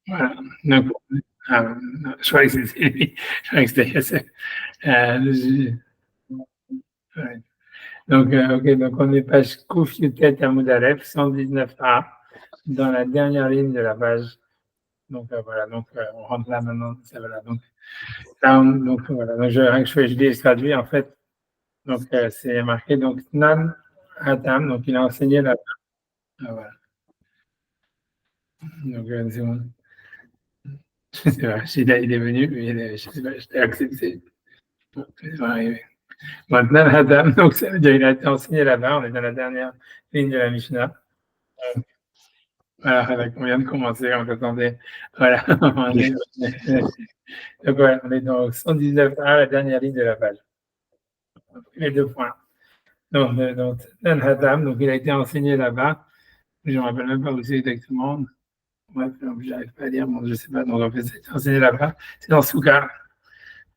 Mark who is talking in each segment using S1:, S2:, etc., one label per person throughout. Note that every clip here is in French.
S1: Voilà. Donc, je croyais que c'était lui. Je croyais que c'était Yasser. Ouais. Donc, OK, donc on est page Kouf Yutet Amoud Aleph, 119a, dans la dernière ligne de la page. Donc, voilà, donc on rentre là maintenant. Ça, voilà, donc, là, donc voilà, donc je traduis en fait. Donc, c'est marqué, donc, Nan Hatam, donc il a enseigné là. Ah, voilà. Donc, c'est bon. Je sais pas, il est venu, mais je sais pas, je l'ai accepté. Bon, ça va arriver. Maintenant, Hatam, donc ça veut dire il a été enseigné là-bas, on est dans la dernière ligne de la Mishnah. Voilà, avec, on vient de commencer, on s'attendait. Voilà, donc, voilà, on est dans 119a, la dernière ligne de la page. Les deux points. Donc, Nan Hatam, donc il a été enseigné là-bas. Je ne me rappelle même pas où c'est exactement. Bref, j'arrive pas à dire, bon, je sais pas. Donc, en fait, c'est enseigné là-bas. C'est dans Souka.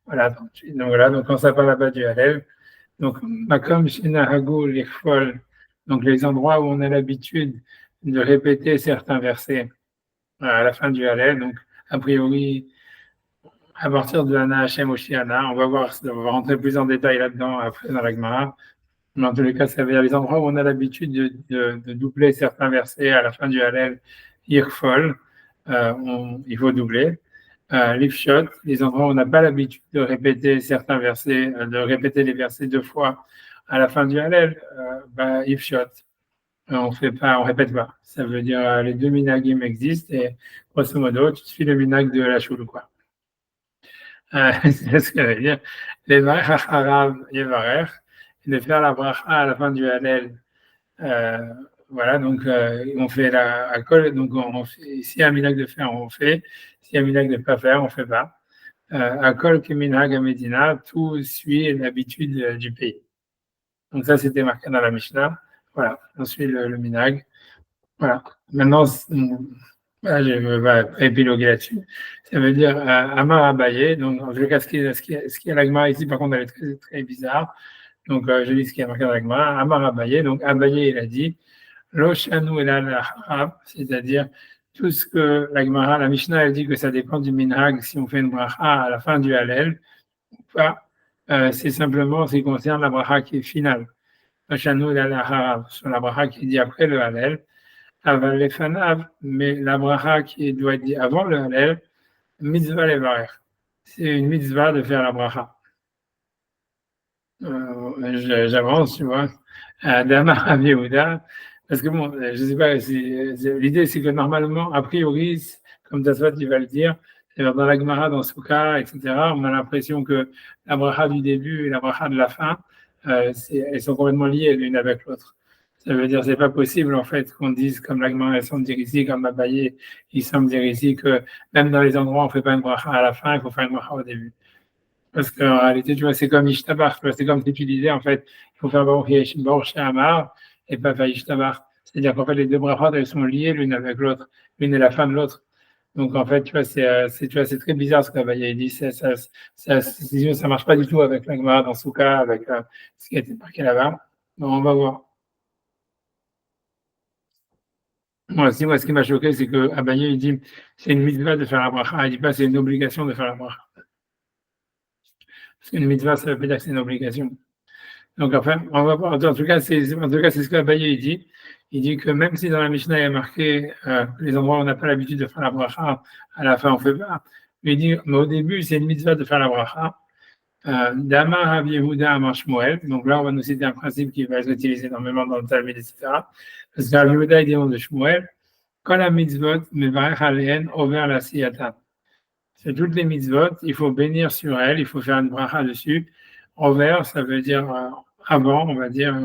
S1: Voilà, donc quand ça parle là-bas du Hallel, donc Makom Shinahago, les folles, donc les endroits où on a l'habitude de répéter certains versets à la fin du Hallel, donc a priori, à partir de Ana Hashem Oshiana, on va voir, on va rentrer plus en détail là-dedans après dans la Gemara. Mais en tous les cas, ça veut dire les endroits où on a l'habitude de doubler certains versets à la fin du Hallel, Irfol, il faut doubler. L'Ifshot, les endroits où on n'a pas l'habitude de répéter certains versets, de répéter les versets deux fois à la fin du Hallel, Ifshot, on répète pas. Ça veut dire les deux minagim existent et grosso modo, tu suis le minag de la choule, quoi. C'est ce que veut dire. Les varech hacharav yevarech, de faire la bracha à la fin du Hallel. Voilà, donc on fait la akol, donc on fait, s'il y a un minag de faire, on fait. S'il y a un minag de ne pas faire, on ne fait pas. Akol keminhag medina, tout suit l'habitude du pays. Donc ça, c'était marqué dans la Mishnah. Voilà, on suit le minhag. Voilà. Maintenant, voilà, je ne vais pas épiloguer là-dessus. Ça veut dire Amar Abaye. Donc, en tout cas, ce qui est à l'agma ici, par contre, elle est très, très bizarre. Donc, je lis ce qui est marqué dans l'agma. Amar Abaye. Donc, Abaye, il a dit Lo shanu elal harab, c'est-à-dire tout ce que la Mishnah, elle dit que ça dépend du minhag si on fait une bracha à la fin du Hallel ou pas. C'est simplement ce qui concerne la bracha qui est finale. Lo shanu elal harab, sur la bracha qui dit après le Hallel. Aval lefanav, mais la bracha qui doit être dit avant le Hallel, mitzvah levarech. C'est une mitzvah de faire la bracha. J'avance, tu vois. Dama Rav Yehuda, parce que bon, je sais pas, l'idée c'est que normalement, a priori, comme Tasvat il va le dire, dans la Gemara, dans Souka, etc., on a l'impression que la bracha du début et la bracha de la fin, elles sont complètement liées l'une avec l'autre. Ça veut dire c'est pas possible en fait qu'on dise comme la Gemara elle semble dire ici, comme Abaye il semble dire ici que même dans les endroits où on fait pas une bracha à la fin, il faut faire une bracha au début. Parce qu'en réalité, tu vois, c'est comme Ishtabar, c'est comme si tu disais, en fait, il faut faire Baruch She'amar et pas faire Ishtabar. C'est-à-dire qu'en fait, les deux brachot, elles sont liées l'une avec l'autre, l'une est la fin de l'autre. Donc, en fait, tu vois, c'est très bizarre ce qu'Abaye dit. Ça marche pas du tout avec la Gemara dans Souka, avec ce qui a été marqué là-bas. Donc, on va voir. Moi aussi, ce qui m'a choqué, c'est que Abaye, il dit, c'est une mitzvah de faire la bracha. Il dit pas, c'est une obligation de faire la bracha. Parce qu'une mitzvah, ça veut pas dire que c'est une obligation. Donc, enfin, on va voir. En tout cas, c'est ce qu'Abaye dit. Il dit que même si dans la Mishnah, il y a marqué les endroits où on n'a pas l'habitude de faire la bracha, à la fin, on ne fait pas. Mais il dit, mais au début, c'est une mitzvah de faire la bracha. Dama Rav Yehuda Amar Shmuel. Donc là, on va nous citer un principe qui va être utilisé énormément dans le Talmud, etc. Parce que Rav Yehuda, il dit de Shmuel, quand la mitzvot, mevarech alehen, over la siyata. C'est toutes les mitzvot, il faut bénir sur elles, il faut faire une bracha dessus. Over, ça veut dire avant, on va dire,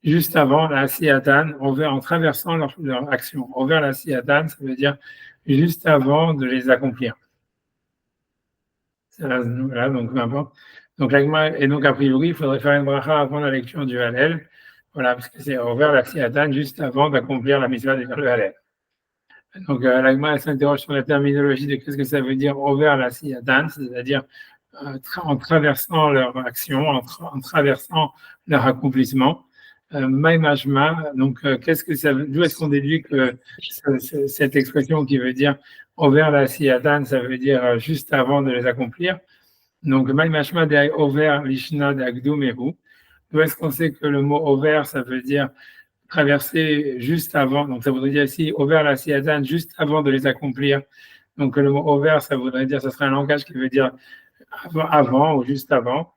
S1: juste avant la siyatan, over en traversant leur action. Over la siyatan, ça veut dire juste avant de les accomplir. Voilà, donc peu importe. Donc, et donc, a priori, il faudrait faire une bracha avant la lecture du Hallel. Voilà, parce que c'est over la siyatan, juste avant d'accomplir la mitzvah de le Hallel. Donc, l'Agma s'interroge sur la terminologie de qu'est-ce que ça veut dire over la siyatan, c'est-à-dire en traversant leur action, en traversant leur accomplissement. Maïmashma, donc qu'est-ce que ça veut, d'où est-ce qu'on déduit que cette expression qui veut dire over la siyatan, ça veut dire juste avant de les accomplir. Donc Maïmashma de over lishna de agdumehu. D'où est-ce qu'on sait que le mot over, ça veut dire traverser juste avant, donc ça voudrait dire ici over la siyatan, juste avant de les accomplir. Donc le mot over, ça voudrait dire, ça serait un langage qui veut dire avant ou juste avant.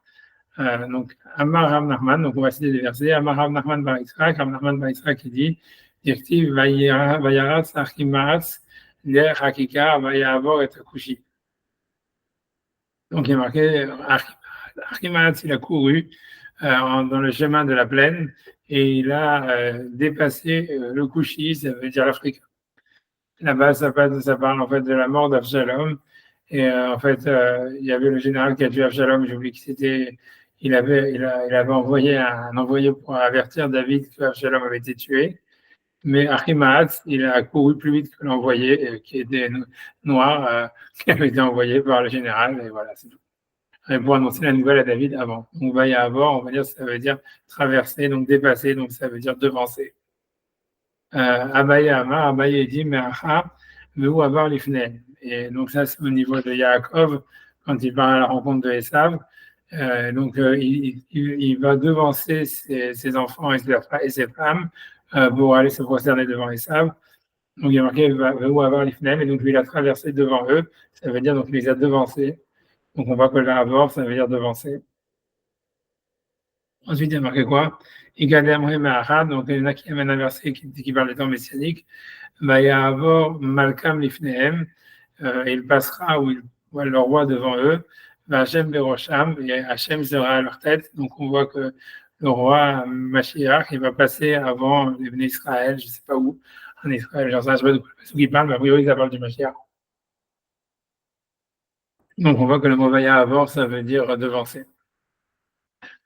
S1: Donc, Amar Rav Nachman, donc on va citer des versets. Amar Rav Nachman bar Yitzhak, Rav Nachman bar Yitzhak qui dit Dirtiv Vayaratz Achimaatz Der Hakika Vayavor et Akushi. Donc il est marqué Achimaatz, il a couru dans le chemin de la plaine et il a dépassé le Kushi, ça veut dire l'Afrique. Là-bas, ça parle en fait de la mort d'Avshalom. Et en fait, il y avait le général qui a tué Avshalom, j'ai oublié qui c'était. Il avait envoyé un envoyé pour avertir David que Avshalom avait été tué. Mais Achimaatz, il a couru plus vite que l'envoyé, qui était noir, qui avait été envoyé par le général. Et voilà, c'est tout. Et pour annoncer la nouvelle à David avant. Donc, va y avoir, on va dire, ça veut dire traverser, donc dépasser, donc ça veut dire devancer. Abaye Amar, Abaye dit, mais Acha, veut avoir l'ifnen. Et donc ça, c'est au niveau de Yaakov, quand il part à la rencontre de Esav. Donc il va devancer ses enfants et ses femmes pour aller se prosterner devant Esav. Donc il y a marqué veut avoir l'ifnen, et donc lui il a traversé devant eux. Ça veut dire donc il les a devancés. Donc on voit que l'avor, ça veut dire devancer. Ensuite, il y a marqué quoi? Igadem Ma'achad, donc il y en a qui amènent un verset qui parle des temps messianiques. Vayavor Malkam Lifnehem, et il passera où il voit le roi devant eux. Vachem Berosham, et Hachem sera à leur tête. Donc on voit que le roi Mashiach, il va passer avant les Bnei Israël, je ne sais pas où, en Israël, je ne sais pas de qui parle, mais a priori, ça parle du Mashiach. Donc on voit que le mot Vayavor, ça veut dire devancer.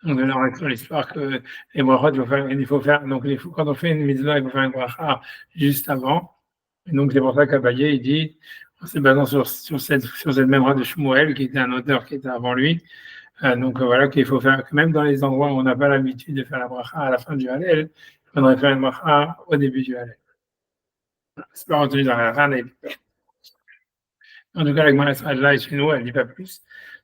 S1: Donc là, on est sur l'histoire que les brachot, il faut faire, donc quand on fait une mitzvah, il faut faire une bracha juste avant. Et donc c'est pour ça qu'Abaye, il dit, en se basant sur cette même bracha de Shmuel, qui était un auteur qui était avant lui, donc voilà, qu'il faut faire, que même dans les endroits où on n'a pas l'habitude de faire la bracha à la fin du Hallel, il faudrait faire une bracha au début du Hallel. C'est pas retenu dans la rane. En tout cas, la Gemara sera là et chez nous, elle ne dit pas plus.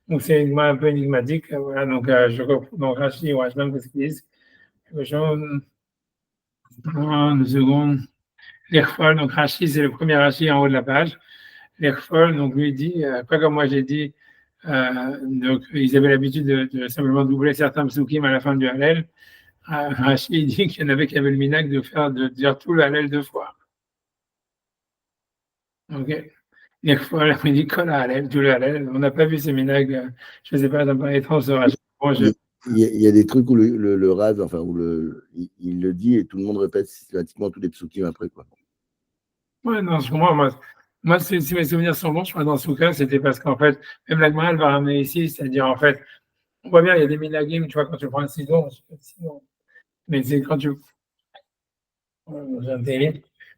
S1: Donc c'est une un peu énigmatique. Voilà, donc je reprends donc Rashi ou Rashbam, qu'est-ce qu'ils disent? Une seconde. L'Irfol, donc Rashi, c'est le premier Rashi en haut de la page. L'Irfol, donc lui dit, pas comme moi j'ai dit, donc ils avaient l'habitude de simplement doubler certains psukim à la fin du Hallel. Rashi dit qu'il y en avait qui avaient le minac de dire tout le Hallel 2 fois. Ok. L'Irfol, après il dit kol Hallel, tout le Hallel. On n'a pas vu ces minacs, je ne sais pas, ça me paraît étrange. Bon,
S2: il y a des trucs où le Rav, enfin, où il le dit et tout le monde répète systématiquement tous les psukim après, quoi.
S1: Ouais, non, je comprends. Moi si mes souvenirs sont bons, je crois dans ce cas, c'était parce qu'en fait, même la Gemara, elle va ramener ici, c'est-à-dire, en fait, on voit bien, il y a des minagim, tu vois, quand tu prends un ciseau, mais c'est quand tu.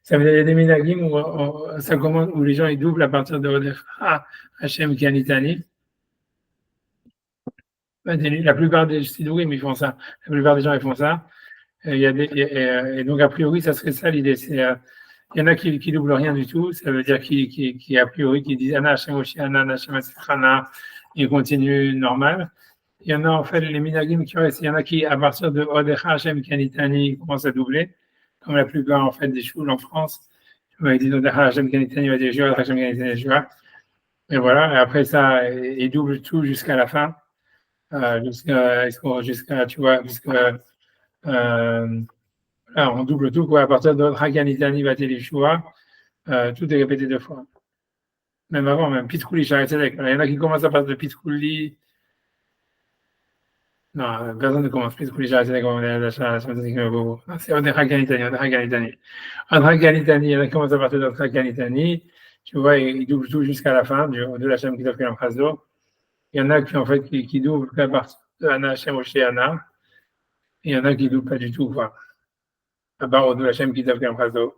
S1: Ça veut dire, il y a des minagim où ça commence, où les gens ils doublent à partir de Odecha, Hachem Kianitani. La plupart des sidourim, ils font ça. La plupart des gens, ils font ça. Et donc, a priori, ça serait ça l'idée. Il y en a qui doublent rien du tout. Ça veut dire qui a priori, qui disent Ana Hashem Oshiana, Ana Hashem Asitrana, ils continuent normal. Il y en a, en fait, les minagim qui restent. Il y en a qui, à partir de Odecha Hashem Kianitani, commencent à doubler, comme la plupart, en fait, des schools en France. Ils disent Odecha Hashem Kianitani, va dire Jura, Hashem Kianitani, Jura. Et voilà. Et après ça, ils doublent tout jusqu'à la fin. Jusqu'à, tu vois, on double tout, quoi. À partir de Haganitani Vatelishua, tout est répété 2 fois. Même avant, même Pitkouli, j'arrête avec. Il y en a qui commencent à partir de Pitkouli. Non, personne ne commence Pitkouli, j'arrête avec. C'est Haganitani, Haganitani. Haganitani, il y en a qui commencent à partir de Haganitani. Tu vois, ils doublent tout jusqu'à la fin de la Shem Kitov Kelam Chazdo. Il y en a qui, en fait, qui doublent qu'à partir de Anna Hashem Oshéana. Il y en a qui ne doublent pas du tout, quoi. À part de la Hashem Kitov Kelam Chazdo.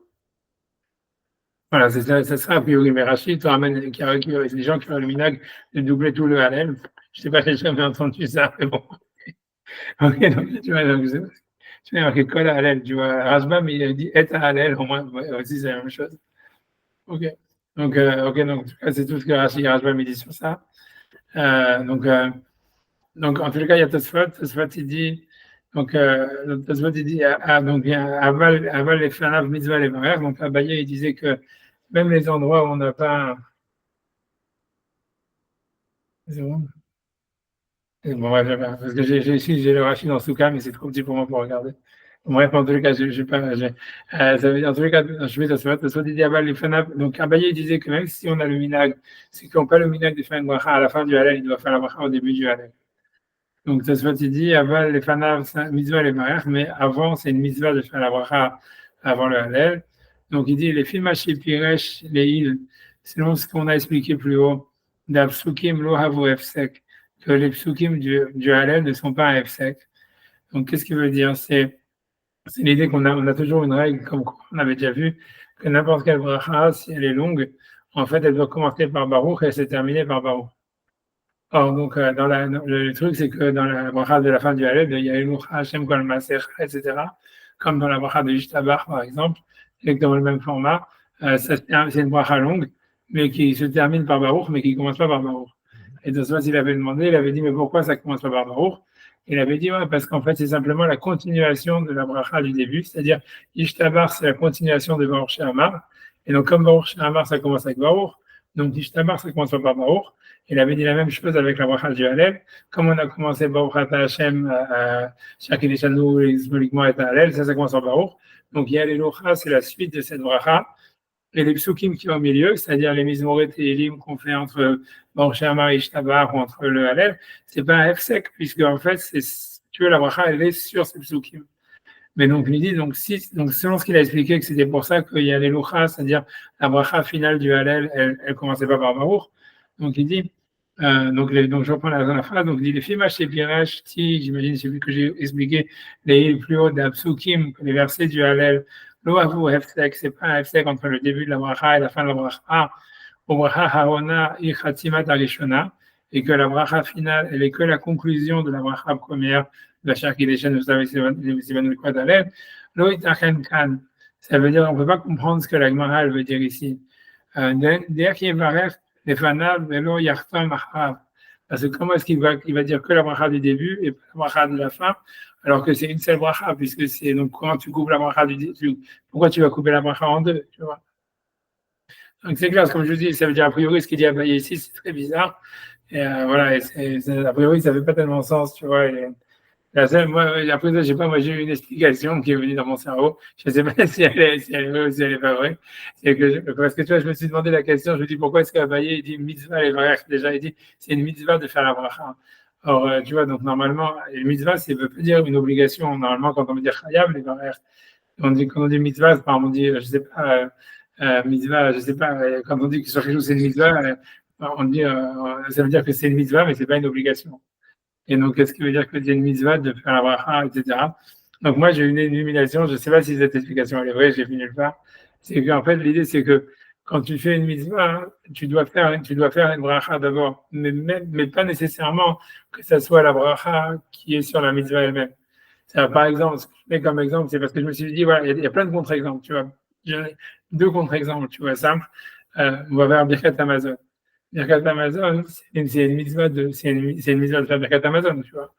S1: Voilà, ça sera a priori. Mais Rachid te ramène les gens qui ont le minag de doubler tout le Hallel. Je ne sais pas si j'ai jamais entendu ça, mais bon. Ok, donc tu vois, Tu vois, il y a marqué Kol Hallel, tu vois. Rashbam, il dit Et Hallel, au moins, ouais, aussi, c'est la même chose. Ok. Donc, en tout cas, c'est tout ce que Rashbam, il dit sur ça. Donc, en tout cas, il y a Tosfot, il dit, Tosfot, il dit, donc, il y a Aval les Fanav, Mitzvah les Varer. Donc, Abaye, il disait que même les endroits où on n'a pas. C'est bon. Bon, bref, parce que j'ai le Rashi dans Souka, mais c'est trop petit pour moi pour regarder. Bref, en tous les cas, je pas, ça veut dire, en tous les cas, je vais ça soit dit Aval les Fanav. Donc, Abaye disait que même si on a le minag, c'est qu'on n'a pas le minag de faire une bracha à la fin du halal, il doit faire la bracha au début du halal. Donc, ça se fait, il dit, avant les fanav, mitzvah les mariages, mais avant, c'est une mitzvah de faire la bracha avant le halal. Donc, il dit, les films piresh, les îles, selon ce qu'on a expliqué plus haut, d'absukim lo havu efsek, que les psukim du halal ne sont pas un efsek. Donc, qu'est-ce qu'il veut dire? C'est l'idée on a toujours une règle, comme on avait déjà vu, que n'importe quelle bracha, si elle est longue, en fait, elle doit commencer par Baruch et se terminer par Baruch. Or, donc, le truc, c'est que dans la bracha de la fin du Halel, il y a une Hashem Kol Maser, etc. Comme dans la bracha de Ishtabar, par exemple, et que dans le même format, c'est une bracha longue, mais qui se termine par Baruch, mais qui ne commence pas par Baruch. Et de ce il avait demandé, il avait dit, mais pourquoi ça commence pas par Baruch? Il avait dit, ouais, parce qu'en fait, c'est simplement la continuation de la bracha du début, c'est-à-dire, Ishtabar, c'est la continuation de Baruch She'amar. Et donc, comme Baruch She'amar, ça commence avec Baruch, donc Ishtabar, ça commence pas par Baruch. Il avait dit la même chose avec la bracha du Halel. Comme on a commencé Baruch Ata Hashem, Shakil Ishanu, symboliquement et Halel, ça commence par Baruch. Donc, il y a les Locha, c'est la suite de cette bracha. Et les psukim qui sont au milieu, c'est-à-dire les mizmoret et Elim qu'on fait entre Baruch She'amar et Ishtabar ou entre le Halel, c'est pas un F-sec, puisque en fait, tu vois, la bracha, elle est sur ces psukim. Mais donc, il dit, donc selon ce qu'il a expliqué, que c'était pour ça qu'il y a les Locha, c'est-à-dire la bracha finale du Halel, elle commençait pas par Baruch. Donc, il dit, donc je reprends la phrase, donc il dit, les Fimash et Pirash, si, j'imagine, celui que j'ai expliqué, les plus hauts d'Absukim, les versets du Halel, l'Oavu Hefsek, c'est pas un Hefsek entre le début de la bracha et la fin de la bracha, au bracha Harona Ichatimat Arishona, et que la bracha finale, elle est que la conclusion de la bracha première, de la Shakil Eshen, vous savez, c'est le Quad Halel, Loïtachen Kan, ça veut dire, on ne peut pas comprendre ce que la Gemara veut dire ici. Derrière qui est les fanav velo yartam achav. Parce que comment est-ce qu'il va dire que la bracha du début et pas la bracha de la fin, alors que c'est une seule bracha, puisque c'est donc quand tu coupes la bracha du début, pourquoi tu vas couper la bracha en deux, tu vois? Donc c'est clair, comme je dis, ça veut dire a priori ce qu'il dit à Baye ici, c'est très bizarre. Et voilà, a priori ça fait pas tellement sens, tu vois. Moi, après ça, je sais pas, moi j'ai eu une explication qui est venue dans mon cerveau. Je ne sais pas si elle est vraie ou si elle n'est pas vraie. Parce que tu vois, je me suis demandé la question, je me dis pourquoi est-ce qu'Abaye il dit mitzvah les vraies. Déjà, il dit c'est une mitzvah de faire la bracha. Or, tu vois, donc normalement, une mitzvah, ça veut pas dire une obligation. Normalement, quand on veut dire chayab, les vraies, quand on dit mitzvah, par exemple, on dit, je sais pas, mitzvah, je sais pas, quand on dit que sur quelque chose c'est une mitzvah, on dit, ça veut dire que c'est une mitzvah, mais c'est pas une obligation. Et donc, qu'est-ce qui veut dire que c'est une mitzvah de faire la bracha, etc. Donc, moi, j'ai une illumination. Je ne sais pas si cette explication elle est vraie, j'ai fini de le faire. C'est qu'en fait, l'idée, c'est que quand tu fais une mitzvah, tu dois faire une bracha d'abord, mais pas nécessairement que ça soit la bracha qui est sur la mitzvah elle-même. Par exemple, ce que je mets comme exemple, c'est parce que je me suis dit, voilà, il y a plein de contre-exemples, tu vois. J'ai deux contre-exemples, tu vois, simples. On va vers Birkat Amazon. Birkat Amazon, c'est une mitzvah de faire Birkat Amazon, tu vois.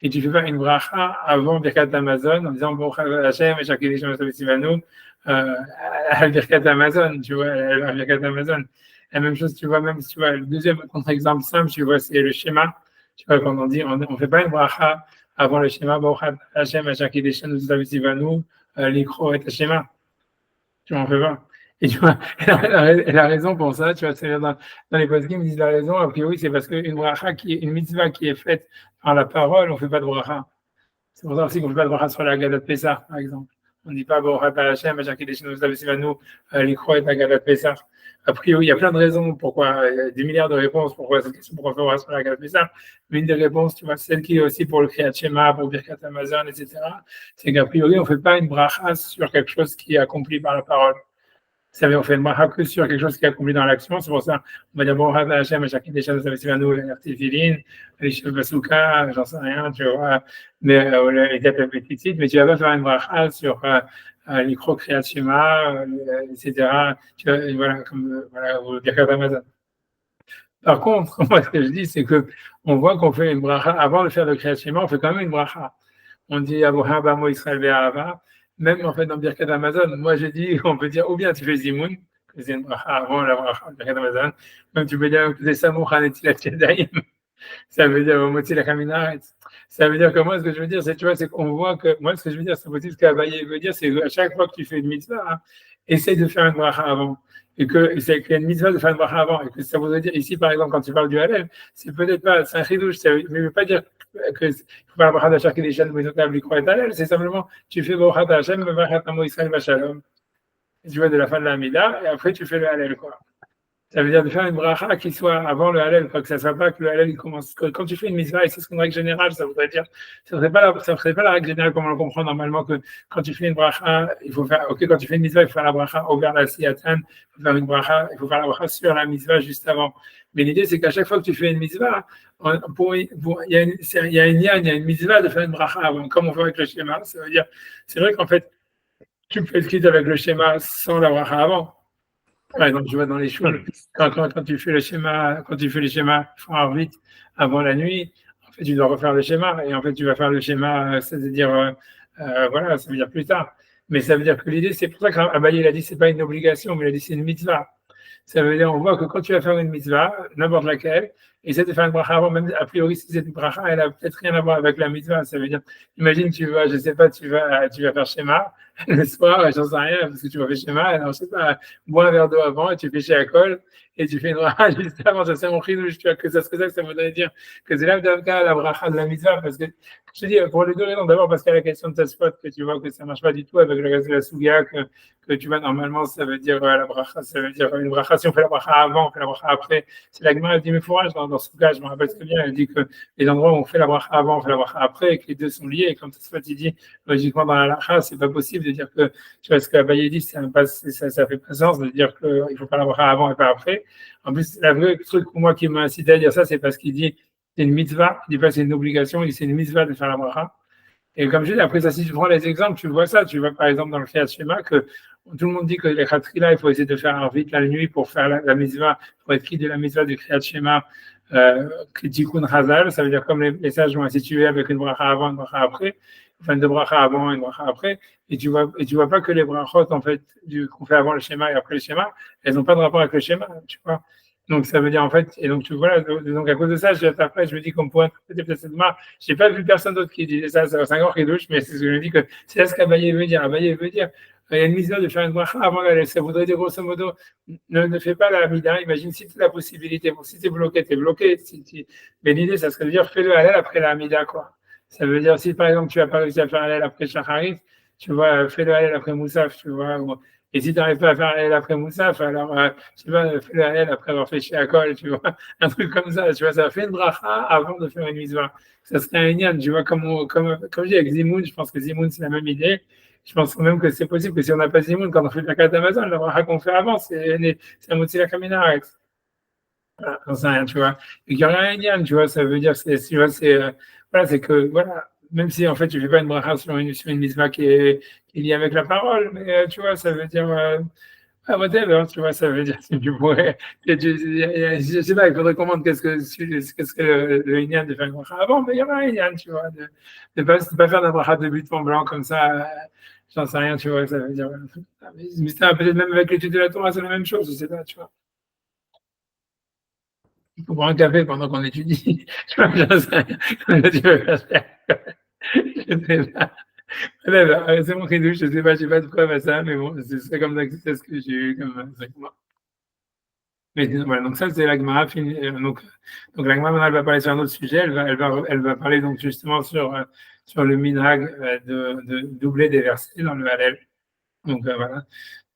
S1: Et tu fais pas une bracha avant Birkat Amazon en disant bon Hashem et chaque édition de Sivanu à Birkat Amazon, tu vois, à Birkat Amazon. La même chose, tu vois, même si tu vois, le deuxième contre-exemple simple, tu vois, c'est le schéma. Tu vois, quand on dit, on fait pas une bracha avant le schéma, bon Hashem et chaque édition de Sivanu, l'ikro et le schéma. Tu m'en fais pas. Et tu vois, elle a raison pour ça, tu vois, c'est dans les postes qui me disent la raison, a priori, c'est parce qu'une bracha une mitzvah qui est faite par la parole, on ne fait pas de bracha. C'est pour ça aussi qu'on ne fait pas de bracha sur la Gadat Pessah, par exemple. On ne dit pas Baruch Atah Hashem, Chacun des Shinous Davesivanu, l'Ikro et la Gadat Pessah. A priori, il y a plein de raisons pourquoi, des milliards de réponses pourquoi cette question, pourquoi faire bracha sur la Gadat Pessah. Mais une des réponses, tu vois, celle qui est aussi pour le Kriyat Shema, pour Birkat Amazon, etc., c'est qu'a priori, on ne fait pas une bracha sur quelque chose qui est accompli par la parole. Ça veut dire on fait une bracha que sur quelque chose qui est accompli dans l'action. C'est pour ça on va dire bon Rav Hashem, chacun des choses avec nous, l'artéfiline, les cheveux basouka, j'en sais rien, tu vois, mais les têtes petites, mais tu vas pas faire une bracha sur les kriyat shema, etc. Tu vois, voilà, comme voilà, ou Birkat Hamazon. Par contre, moi, ce que je dis, c'est que on voit qu'on fait une bracha avant de faire le kriyat shema, on fait quand même une bracha. On dit Abraham Bamo Israël Be'ahava. Même en fait dans Birkat Amazon, moi j'ai dit on peut dire ou bien tu fais Zimoun, que c'est une bracha avant la bracha de Birkat Amazon, même tu peux dire que c'est Samouch Hanetilat Yadayim, ça veut dire Motzi la Kaminaret. Ça veut dire que moi ce que je veux dire, c'est tu vois, c'est qu'on voit que moi ce que je veux dire, c'est possible ce qu'Abaye veut dire, c'est qu'à chaque fois que tu fais une mitzvah, hein, essaye de faire une bracha avant. Et que c'est qu'il y a une mitzvah de faire une bracha avant. Et que ça voudrait dire, ici par exemple, quand tu parles du Hallel, c'est peut-être pas, c'est un chidouche, ça ne veut pas dire que il faut faire la bracha d'Hachar qui déchale, mais il croit être Hallel, c'est simplement, tu fais bracha d'Hachem, bracha d'Amo Israël Vachalom. Tu vois, de la fin de la Mida, et après tu fais le Hallel, quoi. Ça veut dire de faire une bracha qui soit avant le Hallel, quoi, que ça ne soit pas que le Hallel il commence. Quand tu fais une mitzvah, et c'est une règle générale, ça voudrait dire, ça ne serait pas la règle générale comme on le comprend normalement, que quand tu fais une bracha, il faut faire, ok, quand tu fais une mitzvah, il faut faire la bracha au vers la siyatan, il faut faire une bracha, il faut faire la bracha sur la mitzvah juste avant. Mais l'idée, c'est qu'à chaque fois que tu fais une mitzvah, il y a une mitzvah de faire une bracha avant, comme on fait avec le schéma. Ça veut dire, c'est vrai qu'en fait, tu peux être quitte avec le schéma sans la bracha avant. Par exemple, je vois dans les choules, quand tu fais le schéma, quand tu fais les schémas, il faut avoir vite avant la nuit. En fait, tu dois refaire le schéma et en fait, tu vas faire le schéma, c'est-à-dire, voilà, ça veut dire plus tard. Mais ça veut dire que l'idée, c'est pour ça qu'Abaye, il a dit, c'est pas une obligation, mais il a dit, c'est une mitzvah. Ça veut dire, on voit que quand tu vas faire une mitzvah, n'importe laquelle, essaie de faire une bracha avant, même a priori, si cette bracha, elle a peut-être rien à voir avec la mitzvah. Ça veut dire, imagine, tu vas, je sais pas, tu vas faire schéma le soir, j'en sais rien, parce que tu vas faire schéma, alors je sais pas, bois un verre d'eau avant et tu fais chez Akol et tu fais une bracha juste avant, ça c'est mon chidouche, tu vois, que ça serait ça que ça voudrait dire, que c'est là la bracha de la mitzvah, parce que, je te dis, pour les deux raisons, d'abord parce qu'il y a la question de ta spot, que tu vois que ça marche pas du tout avec le reste de la souga, que tu vois, normalement, ça veut dire la bracha, ça veut dire une bracha, si on fait la bracha avant, on fait la bracha après. C'est la Gemara, elle dit, mais fourrage, dans ce souga, je me rappelle très bien, elle dit que les endroits où on fait la bracha avant, on fait la bracha après, et que les deux sont liés, et comme ça il dit, logiquement, dans la lacha, c'est pas possible de dire que, tu vois, ce qu'Abaye dit, ça fait pas sens de dire qu'il faut faire la bracha avant et pas après. En plus, le vrai truc pour moi qui m'a incité à dire ça, c'est parce qu'il dit, c'est une mitzvah, il dit pas c'est une obligation, il dit c'est une mitzvah de faire la bracha. Et comme je dis, après ça, si tu prends les exemples, tu vois ça. Tu vois par exemple dans le Kriyat Shema que tout le monde dit que les Khatrila, il faut essayer de faire vite la nuit pour faire la mitzvah, pour être quitte de la mitzvah du Kriyat Shema, Tikkun Hazal. Ça veut dire comme les sages l'ont institué avec une bracha avant, une bracha après, enfin deux bracha avant, une bracha après. Et tu vois pas que les brachot, en fait, qu'on fait avant le schéma et après le schéma, elles n'ont pas de rapport avec le schéma, tu vois. Donc, ça veut dire, en fait, et donc, tu vois, donc, à cause de ça, après, je me dis qu'on pourrait interpréter peut-être cette marque. Je n'ai pas vu personne d'autre qui disait ça, c'est un grand douche, mais c'est ce que je me dis que c'est là ce qu'Abaye veut dire. Abaye veut dire, il y a une mise de faire une bracha avant d'aller. Ça voudrait dire, grosso modo, ne fais pas la mida. Imagine si tu as la possibilité, bon, si tu es bloqué, tu es bloqué. Mais l'idée, ça serait de dire, fais-le halal après la mida, quoi. Ça veut dire, si par exemple, tu n'as pas réussi à faire halal après Shacharit, tu vois, fais-le halal après Moussaf, tu vois. Et si tu n'arrives pas à faire Hallel après Moussaf, alors tu vas faire le Hallel après avoir fait chez Akol, tu vois, un truc comme ça, tu vois, ça fait une bracha avant de faire une mitzvah. Ça serait un inyan, tu vois, comme je dis avec Zimoun, je pense que Zimoun, c'est la même idée. Je pense même que c'est possible que si on n'a pas Zimoun, quand on fait la carte Amazon, la bracha qu'on fait avant, c'est un motzi la kamina. Voilà, j'en sais rien, tu vois. Et qu'il n'y a rien inyan, tu vois, ça veut dire, tu vois, voilà, c'est que, voilà, même si en fait tu fais pas une bracha sur une mitzvah qui est liée avec la parole, mais tu vois, ça veut dire, whatever, tu vois, ça veut dire, si tu pourrais, je sais pas, il faudrait comprendre qu'est-ce que le inyan de faire une bracha avant, mais il y aura un inyan, tu vois, de pas faire une bracha de but en blanc comme ça, j'en sais rien, tu vois, ça veut dire, mais ça, peut-être même avec l'étude de la Torah, c'est la même chose, je sais pas, tu vois. Il faut boire un café pendant qu'on étudie. Tu vois, j'en sais rien. Tu veux faire. Je sais pas. C'est mon crédit, je sais pas, j'ai pas de preuve à ça, mais bon, c'est comme ça que c'est ce que j'ai eu comme enseignement. Mais voilà, donc ça, c'est la Gemara. Donc la Gemara, maintenant, elle va parler sur un autre sujet. Elle va parler donc justement sur le minhag de doubler des versets dans le Hallel. Donc voilà.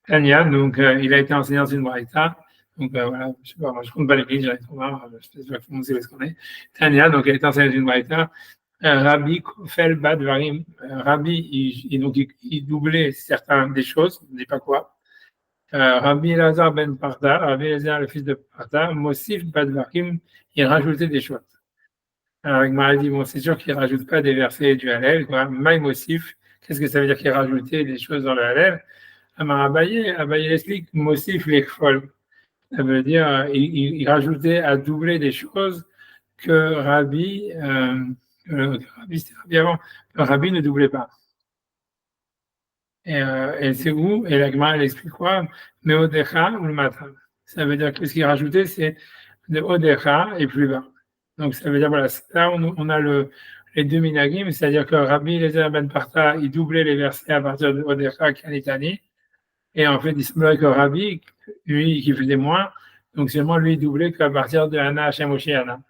S1: Tanya, donc il a été enseigné dans une braïta. Donc voilà, je sais pas, moi je compte pas les livres, j'arrive trop marre, je sais pas comment c'est ce qu'on est. Tanya, donc il a été enseigné dans une braïta. Rabbi Kofel Badvarim. Rabbi, donc il doublait certaines des choses, on ne dit pas quoi. Rabbi Elazar ben Parda, Rabbi Elazar le fils de Parda, Mosif Badvarim, il rajoutait des choses. Alors, il m'a dit, bon, c'est sûr qu'il ne rajoute pas des versets du Hallel, quoi. Maïm Mosif, qu'est-ce que ça veut dire qu'il rajoutait des choses dans le Hallel? Alors, Abaye explique Mosif l'Ekfol. Ça veut dire, il rajoutait à doubler des choses que c'était Rabbi avant, que Rabbi ne doublait pas. Et c'est où? Et la Gemara, elle explique quoi? Meodecha ou le matin. Ça veut dire que ce qu'il rajoutait, c'est de Odecha et plus bas. Donc ça veut dire, voilà, là on a les deux minagim, c'est-à-dire que Rabbi Eliezer ben Parta, il doublait les versets à partir de Odecha Kanitani, et en fait, il semblerait que Rabbi, lui, qui faisait moins, donc seulement lui, il doublait qu'à partir de Anna Hashem Oshiana.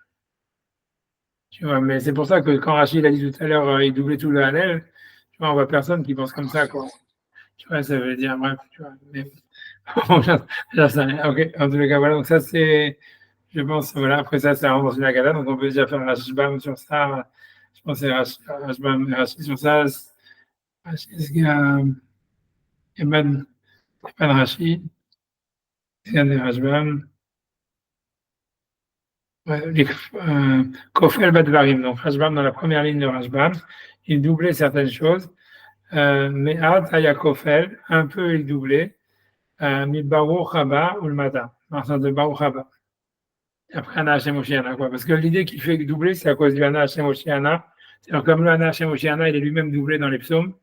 S1: Tu vois, mais c'est pour ça que quand Rachid a dit tout à l'heure, il doublait tout le Hallel, tu vois, on voit personne qui pense comme ça, quoi. Tu vois, ça veut dire, bref, tu vois, mais j'en sais rien. Ok, en tous les cas, voilà, donc ça c'est, je pense, voilà, après ça c'est vraiment dans une agada, donc on peut déjà faire un Rashbam sur ça. Je pense que c'est Rashbam sur ça. Est-ce qu'il y a pas de Rachid? Il y a des Rashbam. Kofel Badvarim, donc Rashbam dans la première ligne de Rashbam, il doublait certaines choses, mais Aya Kofel, un peu il doublait, mi Baruch Haba ou le matin, partant de Baruch Haba. Après Anna Hashem Oshiana, quoi. Parce que l'idée qui fait doubler, c'est à cause du Anna Hashem Oshiana. Alors, comme le Anna Hashem Oshiana, il est lui-même doublé dans les psaumes,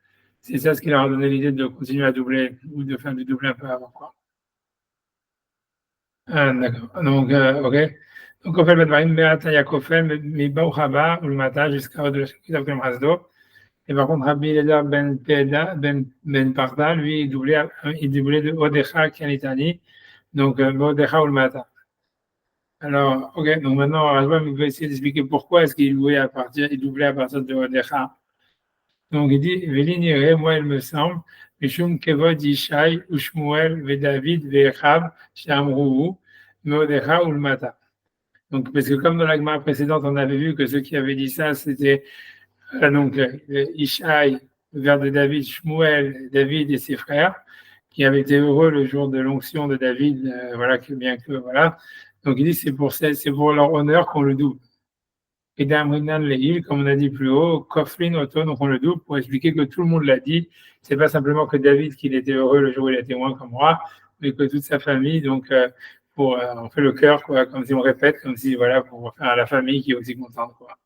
S1: c'est ça ce qui leur a donné l'idée de continuer à doubler ou de faire du doubler un peu avant, quoi. Ah, d'accord. Donc, ok. Donc, Kofel Bedvarim, Beata Yakofel, Mibau Haba, ou le matin, jusqu'à de la Kitab Hasdo. Et par contre, Rabbi Eliezer ben Peda, ben Parda, lui, il doublait de Odecha Kanitani. Donc, Odecha ou le matin. Alors, ok, donc maintenant, Rajbam va essayer d'expliquer pourquoi est-ce qu'il doublait à partir de Odecha. Donc, il dit, Vélinire, moi, il me semble, Mishum Kevod Yishai, Ushmuel, David, Vechab, Shamrou, Meodecha ou le Mata. Donc, parce que comme dans la Gemara précédente, on avait vu que ceux qui avaient dit ça, c'était donc Ishai, le vers de David, Shmuel, David et ses frères, qui avaient été heureux le jour de l'onction de David, voilà, bien que, voilà. Donc il dit c'est pour leur honneur qu'on le double. Et d'Amrinan Leil, comme on a dit plus haut, Koflin Oto, donc on le double pour expliquer que tout le monde l'a dit. C'est pas simplement que David qu'il était heureux le jour où il était moins comme roi, mais que toute sa famille, donc on fait le cœur, quoi, comme si on répète, comme si voilà, pour faire à la famille qui est aussi contente, quoi.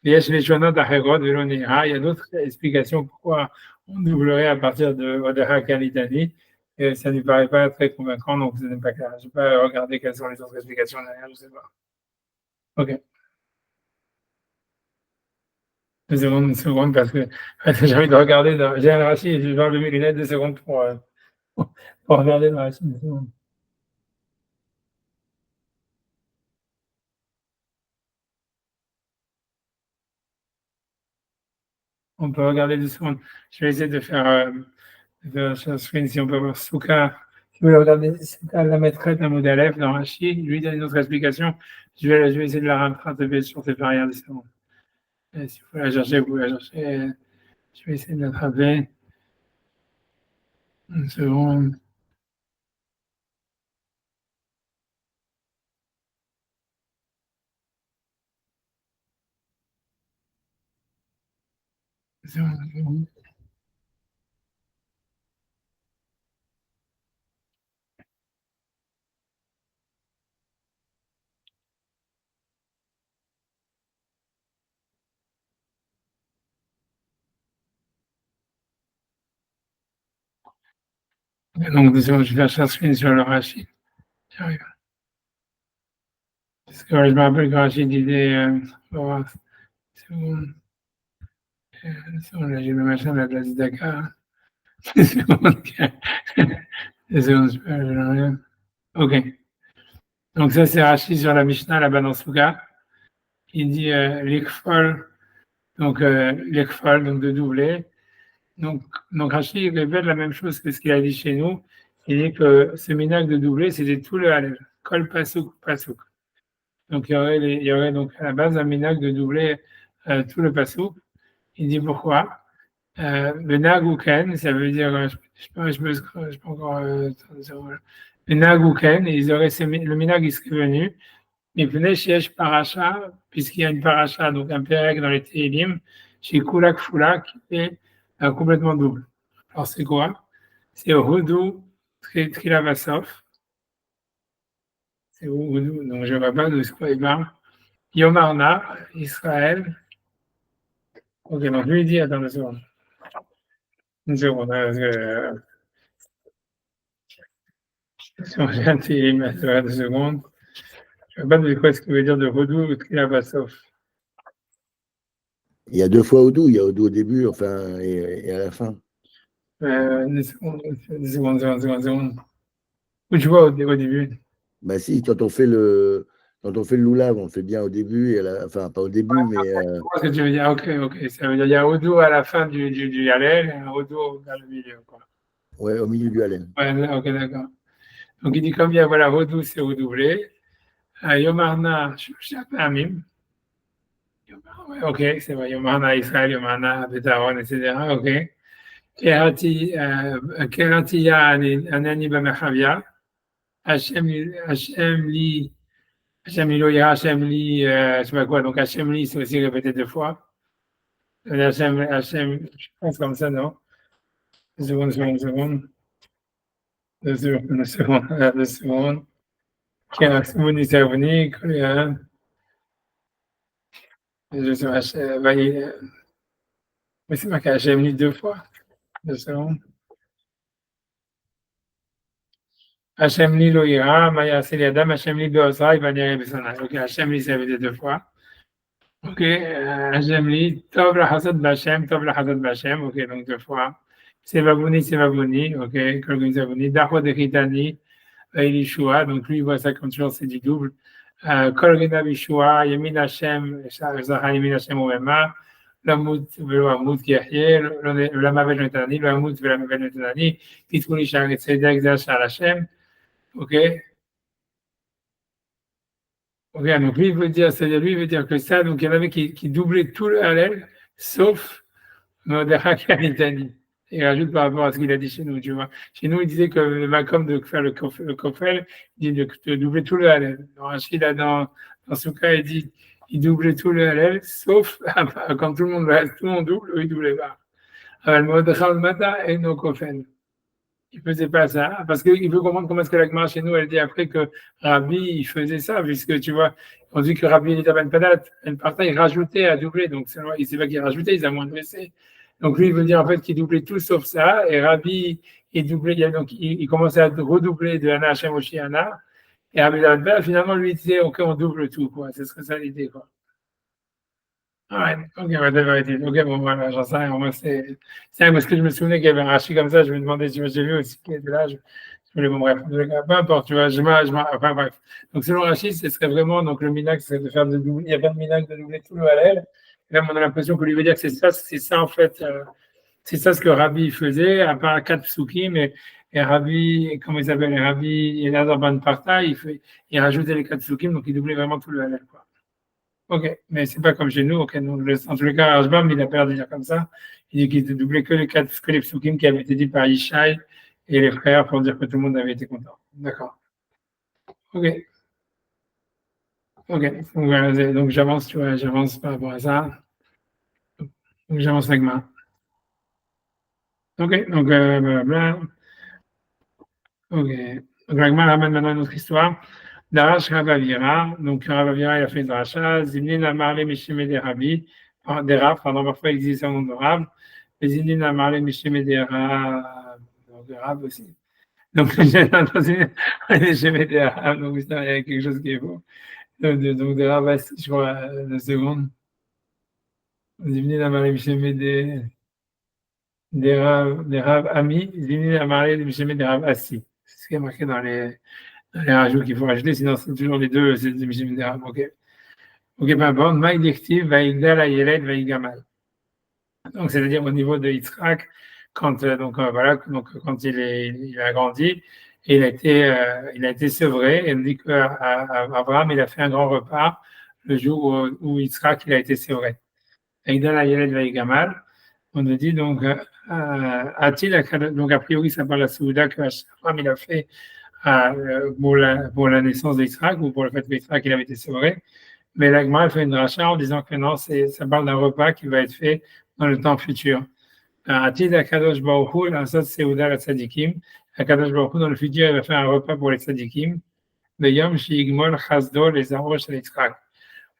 S1: Il y a d'autres explications pourquoi on doublerait à partir de Odeha Kalitani. Et ça ne nous paraît pas très convaincant, donc ce n'est pas clair. Je n'ai pas regardé quelles sont les autres explications derrière, je ne sais pas. Ok. Une seconde, parce que j'ai envie de regarder. J'ai un rachis et je vais enlever mes lunettes 2 secondes pour regarder le rachis. On peut regarder 2 secondes. Je vais essayer de faire si on peut voir Souka. Si vous voulez regarder Souka, la maîtresse d'un modèle F dans Rashi, lui donne une autre explication. Je vais essayer de la rattraper sur cette variable 2 secondes. Si vous la chercher, vous pouvez la chercher. Je vais essayer de l'attraper. 1 seconde. Donc, je vais la chercher sur le Rashi. J'arrive. Parce que je me rappelle que Rachid disait, oh, seconde, là, j'ai le machin de la place Dakar. 2 secondes, 2 secondes, je l'enlève. Ok. Donc ça, c'est Rachid sur la Mishnah, là-bas dans Souga. Il dit l'ikfol, donc l'ikfol, donc de doubler. Donc Rachid répète la même chose que ce qu'il a dit chez nous. Il dit que ce minag de doubler, c'était tout le halal. Kol pasouk, pasouk. Donc il y aurait donc à la base un minag de doubler tout le pasouk. Il dit pourquoi Le Naguken, ça veut dire, je peux encore, le Naguken, ils auraient, le Minag, il serait venu, mais venait chez Paracha, puisqu'il y a une Paracha, donc un Pérec dans les Télim, chez Kulak Fulak, et complètement double. Alors c'est quoi? C'est Houdou Trilavasov. C'est Houdou, donc je ne vois pas de ce quoi il parle. Yomarna, Israël. Ok, donc lui dit, attends une seconde. Une seconde, sur un Télim, attends une seconde. Je ne sais pas de quoi ce qu'il veut dire de Houdou Trilavasov.
S2: Il y a deux fois Odou, il y a Odou au début, enfin, et à la fin.
S1: Une seconde, une seconde. Où tu vois au début?
S2: Bah si, quand on fait le loulav, on le fait bien au début, enfin pas au début, mais
S1: Je vois ce que tu veux dire. Ok. Ça veut dire qu'il y a Odou à la fin du Hallel et un Odou dans le milieu, quoi.
S2: ouais, au milieu du Hallel.
S1: Ouais, ok, d'accord. Donc il dit comme il y a, voilà, Odou, c'est redoublé. Yomarna, Amim. Ouais, ok, c'est vrai. Yomarna Israël, Yomarna Betaron, etc. Ok. Keratiya Anani Bamechavia. Hachem li, Hachem li Loya, Hachem li, je sais pas quoi. Donc Hachem li, c'est aussi répété deux fois. Hachem, je pense comme ça, non? Deux secondes. Deux secondes. Mouni Savoni, je sais pas, mais c'est marqué Hachem li deux fois. Deux secondes. Hachem li lo ira, Maya Seliadam, Hachem li beosra, il va dire Besana. Ok, Hachem li, ça veut dire deux fois. Ok, Hachem li, Tov la Hasad Bachem, Tov la Hasad Bachem, ok, donc deux fois. Sevavouni, ok, Kolgum Savoni, Dacho de Hitani, Elishua, donc lui, il voit ça comme toujours, c'est du double. Kolgena Bishua, Yemin Hachem, Zaha Yemin Hachem Oema, Lamut velo Amut Kiahye, Lamavel Netanani, Lamut velo Lamavel Netanani, Titrouli Shar Tzedek Zashar Hachem, ok. Ok, donc lui, il veut dire, c'est-à-dire lui, il veut dire que ça, donc il y en avait qui doublaient tout le Hallel, sauf Mordechai Alitani. Il rajoute par rapport à ce qu'il a dit chez nous, tu vois. Chez nous, il disait que le Macom de faire le Kofel, il dit de doubler tout le Hallel. Dans Rachid, dans ce cas, il dit il doublait tout le Hallel, sauf quand tout le monde double, eux, ils doublaient pas. Alors, Mordechai Mata et no Kofel. Il faisait pas ça, parce qu'il veut comprendre comment est-ce que la Gemara chez nous, elle dit après que Rabbi, il faisait ça, puisque tu vois, on dit que Rabbi, il était Ben Padat, Ben Parta, il rajoutait à doubler, donc il sait pas qu'il rajoutait, il a moins de laissé. Donc lui, il veut dire en fait qu'il doublait tout sauf ça, et Rabbi, il doublait, donc il commençait à redoubler de Anna Hashem Oshiana, et Rabbi Dalbert, finalement, lui, il disait, ok, on double tout, quoi, ce serait ça l'idée, quoi. Ouais, ok, whatever it is. Ok, bon, voilà, j'en sais rien. Moi, c'est parce que je me souvenais qu'il y avait un rachis comme ça, je me demandais, tu vois, j'ai vu aussi qu'il était là, je voulais, bon, bref, peu importe, tu vois, enfin, bref. Donc, selon Rachid, ce serait vraiment, donc, le minac, c'est de faire de doubler, il y a pas de minac de doubler tout le halal. Et là, on a l'impression que lui veut dire que c'est ça, en fait, c'est ça ce que Rabbi faisait, à part 4 psukim, et Rabbi, comment il s'appelle, Rabbi Elazar Ben Parta, il rajoutait les 4 psukim, donc il doublait vraiment tout le halal, quoi. Ok, mais c'est pas comme chez nous. Ok, donc en tous les cas, Rashbam, il a peur de dire comme ça. Il dit qu'il ne doublait que les psukim qui avaient été dit par Yishai et les frères pour dire que tout le monde avait été content. D'accord. Ok. Ok. Donc, voilà, donc j'avance, tu vois, j'avance par rapport à ça. Donc j'avance avec ma. Ok, donc blablabla. Ok. Donc Ragma ramène maintenant une autre histoire. Darash Ravavira. Donc Ravavira, il a fait une rachat. Zimlin a marlé Mishime des Rabbi. Des Rav, pardon, parfois il existe un nom de Rav. Les Zimlin a marlé Mishime des Rav. Donc des Rav aussi. Donc j'ai entendu Mishime des Rav. Donc il y a quelque chose qui est faux. Donc des Rav, je crois, une seconde. Zimlin a marlé Mishime des Rav Ami. Zimlin a marlé Mishime des Rav Assi. C'est ce qui est marqué dans les rajouts qu'il faut rajouter, sinon c'est toujours les deux, c'est des arabes. Ok. Ok, peu importe. Maï Dictive, Vaïgdal, Ayelet, Vaïgamal. Donc, c'est-à-dire au niveau de Yitzhak, quand, voilà, donc, quand il a grandi, il a été sevré, et on dit qu'Abraham, il a fait un grand repas le jour où Yitzhak, il a été sevré. Vaïgdal, Ayelet, Vaïgamal. On nous dit donc, donc a priori, ça parle de la Souda que Abraham il a fait pour la naissance d'Israël ou pour le fait qu'Israël il avait été sauvé. Mais la Gemara fait une rachat en disant que non, ça parle d'un repas qui va être fait dans le temps futur. Atid Akadosh Baruch Hu, Lansat Seuda la Tzadikim. Akadosh Baruch Hu, dans le futur, il va faire un repas pour les Tzadikim. Beyom Shigmol Chasdo les Arosh Yitzhak.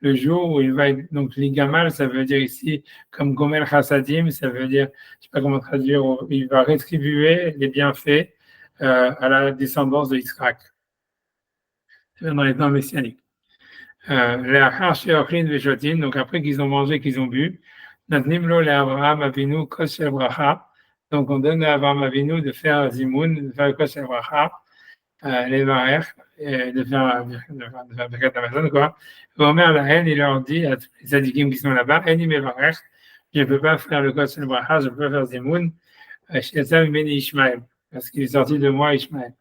S1: Le jour où il va être, donc l'Igamal, ça veut dire ici, comme Gomel Chassadim, ça veut dire, je sais pas comment traduire, il va rétribuer les bienfaits à la descendance de Yitzhak, dans les temps messianiques. Donc après qu'ils ont mangé, qu'ils ont bu, donc on donne à Abraham Avinu de faire Zimoun, de faire Kosher Bracha, les Varer, de faire Birkat Hamazon, quoi. Omer la haine, il leur dit à tous les tzadikim qui sont là-bas, Eni Mevarer, je ne peux pas faire le Kosher Bracha, je peux faire Zimoun, Shiatzam Meni Ishmael, parce qu'il est sorti de moi, Ishmael.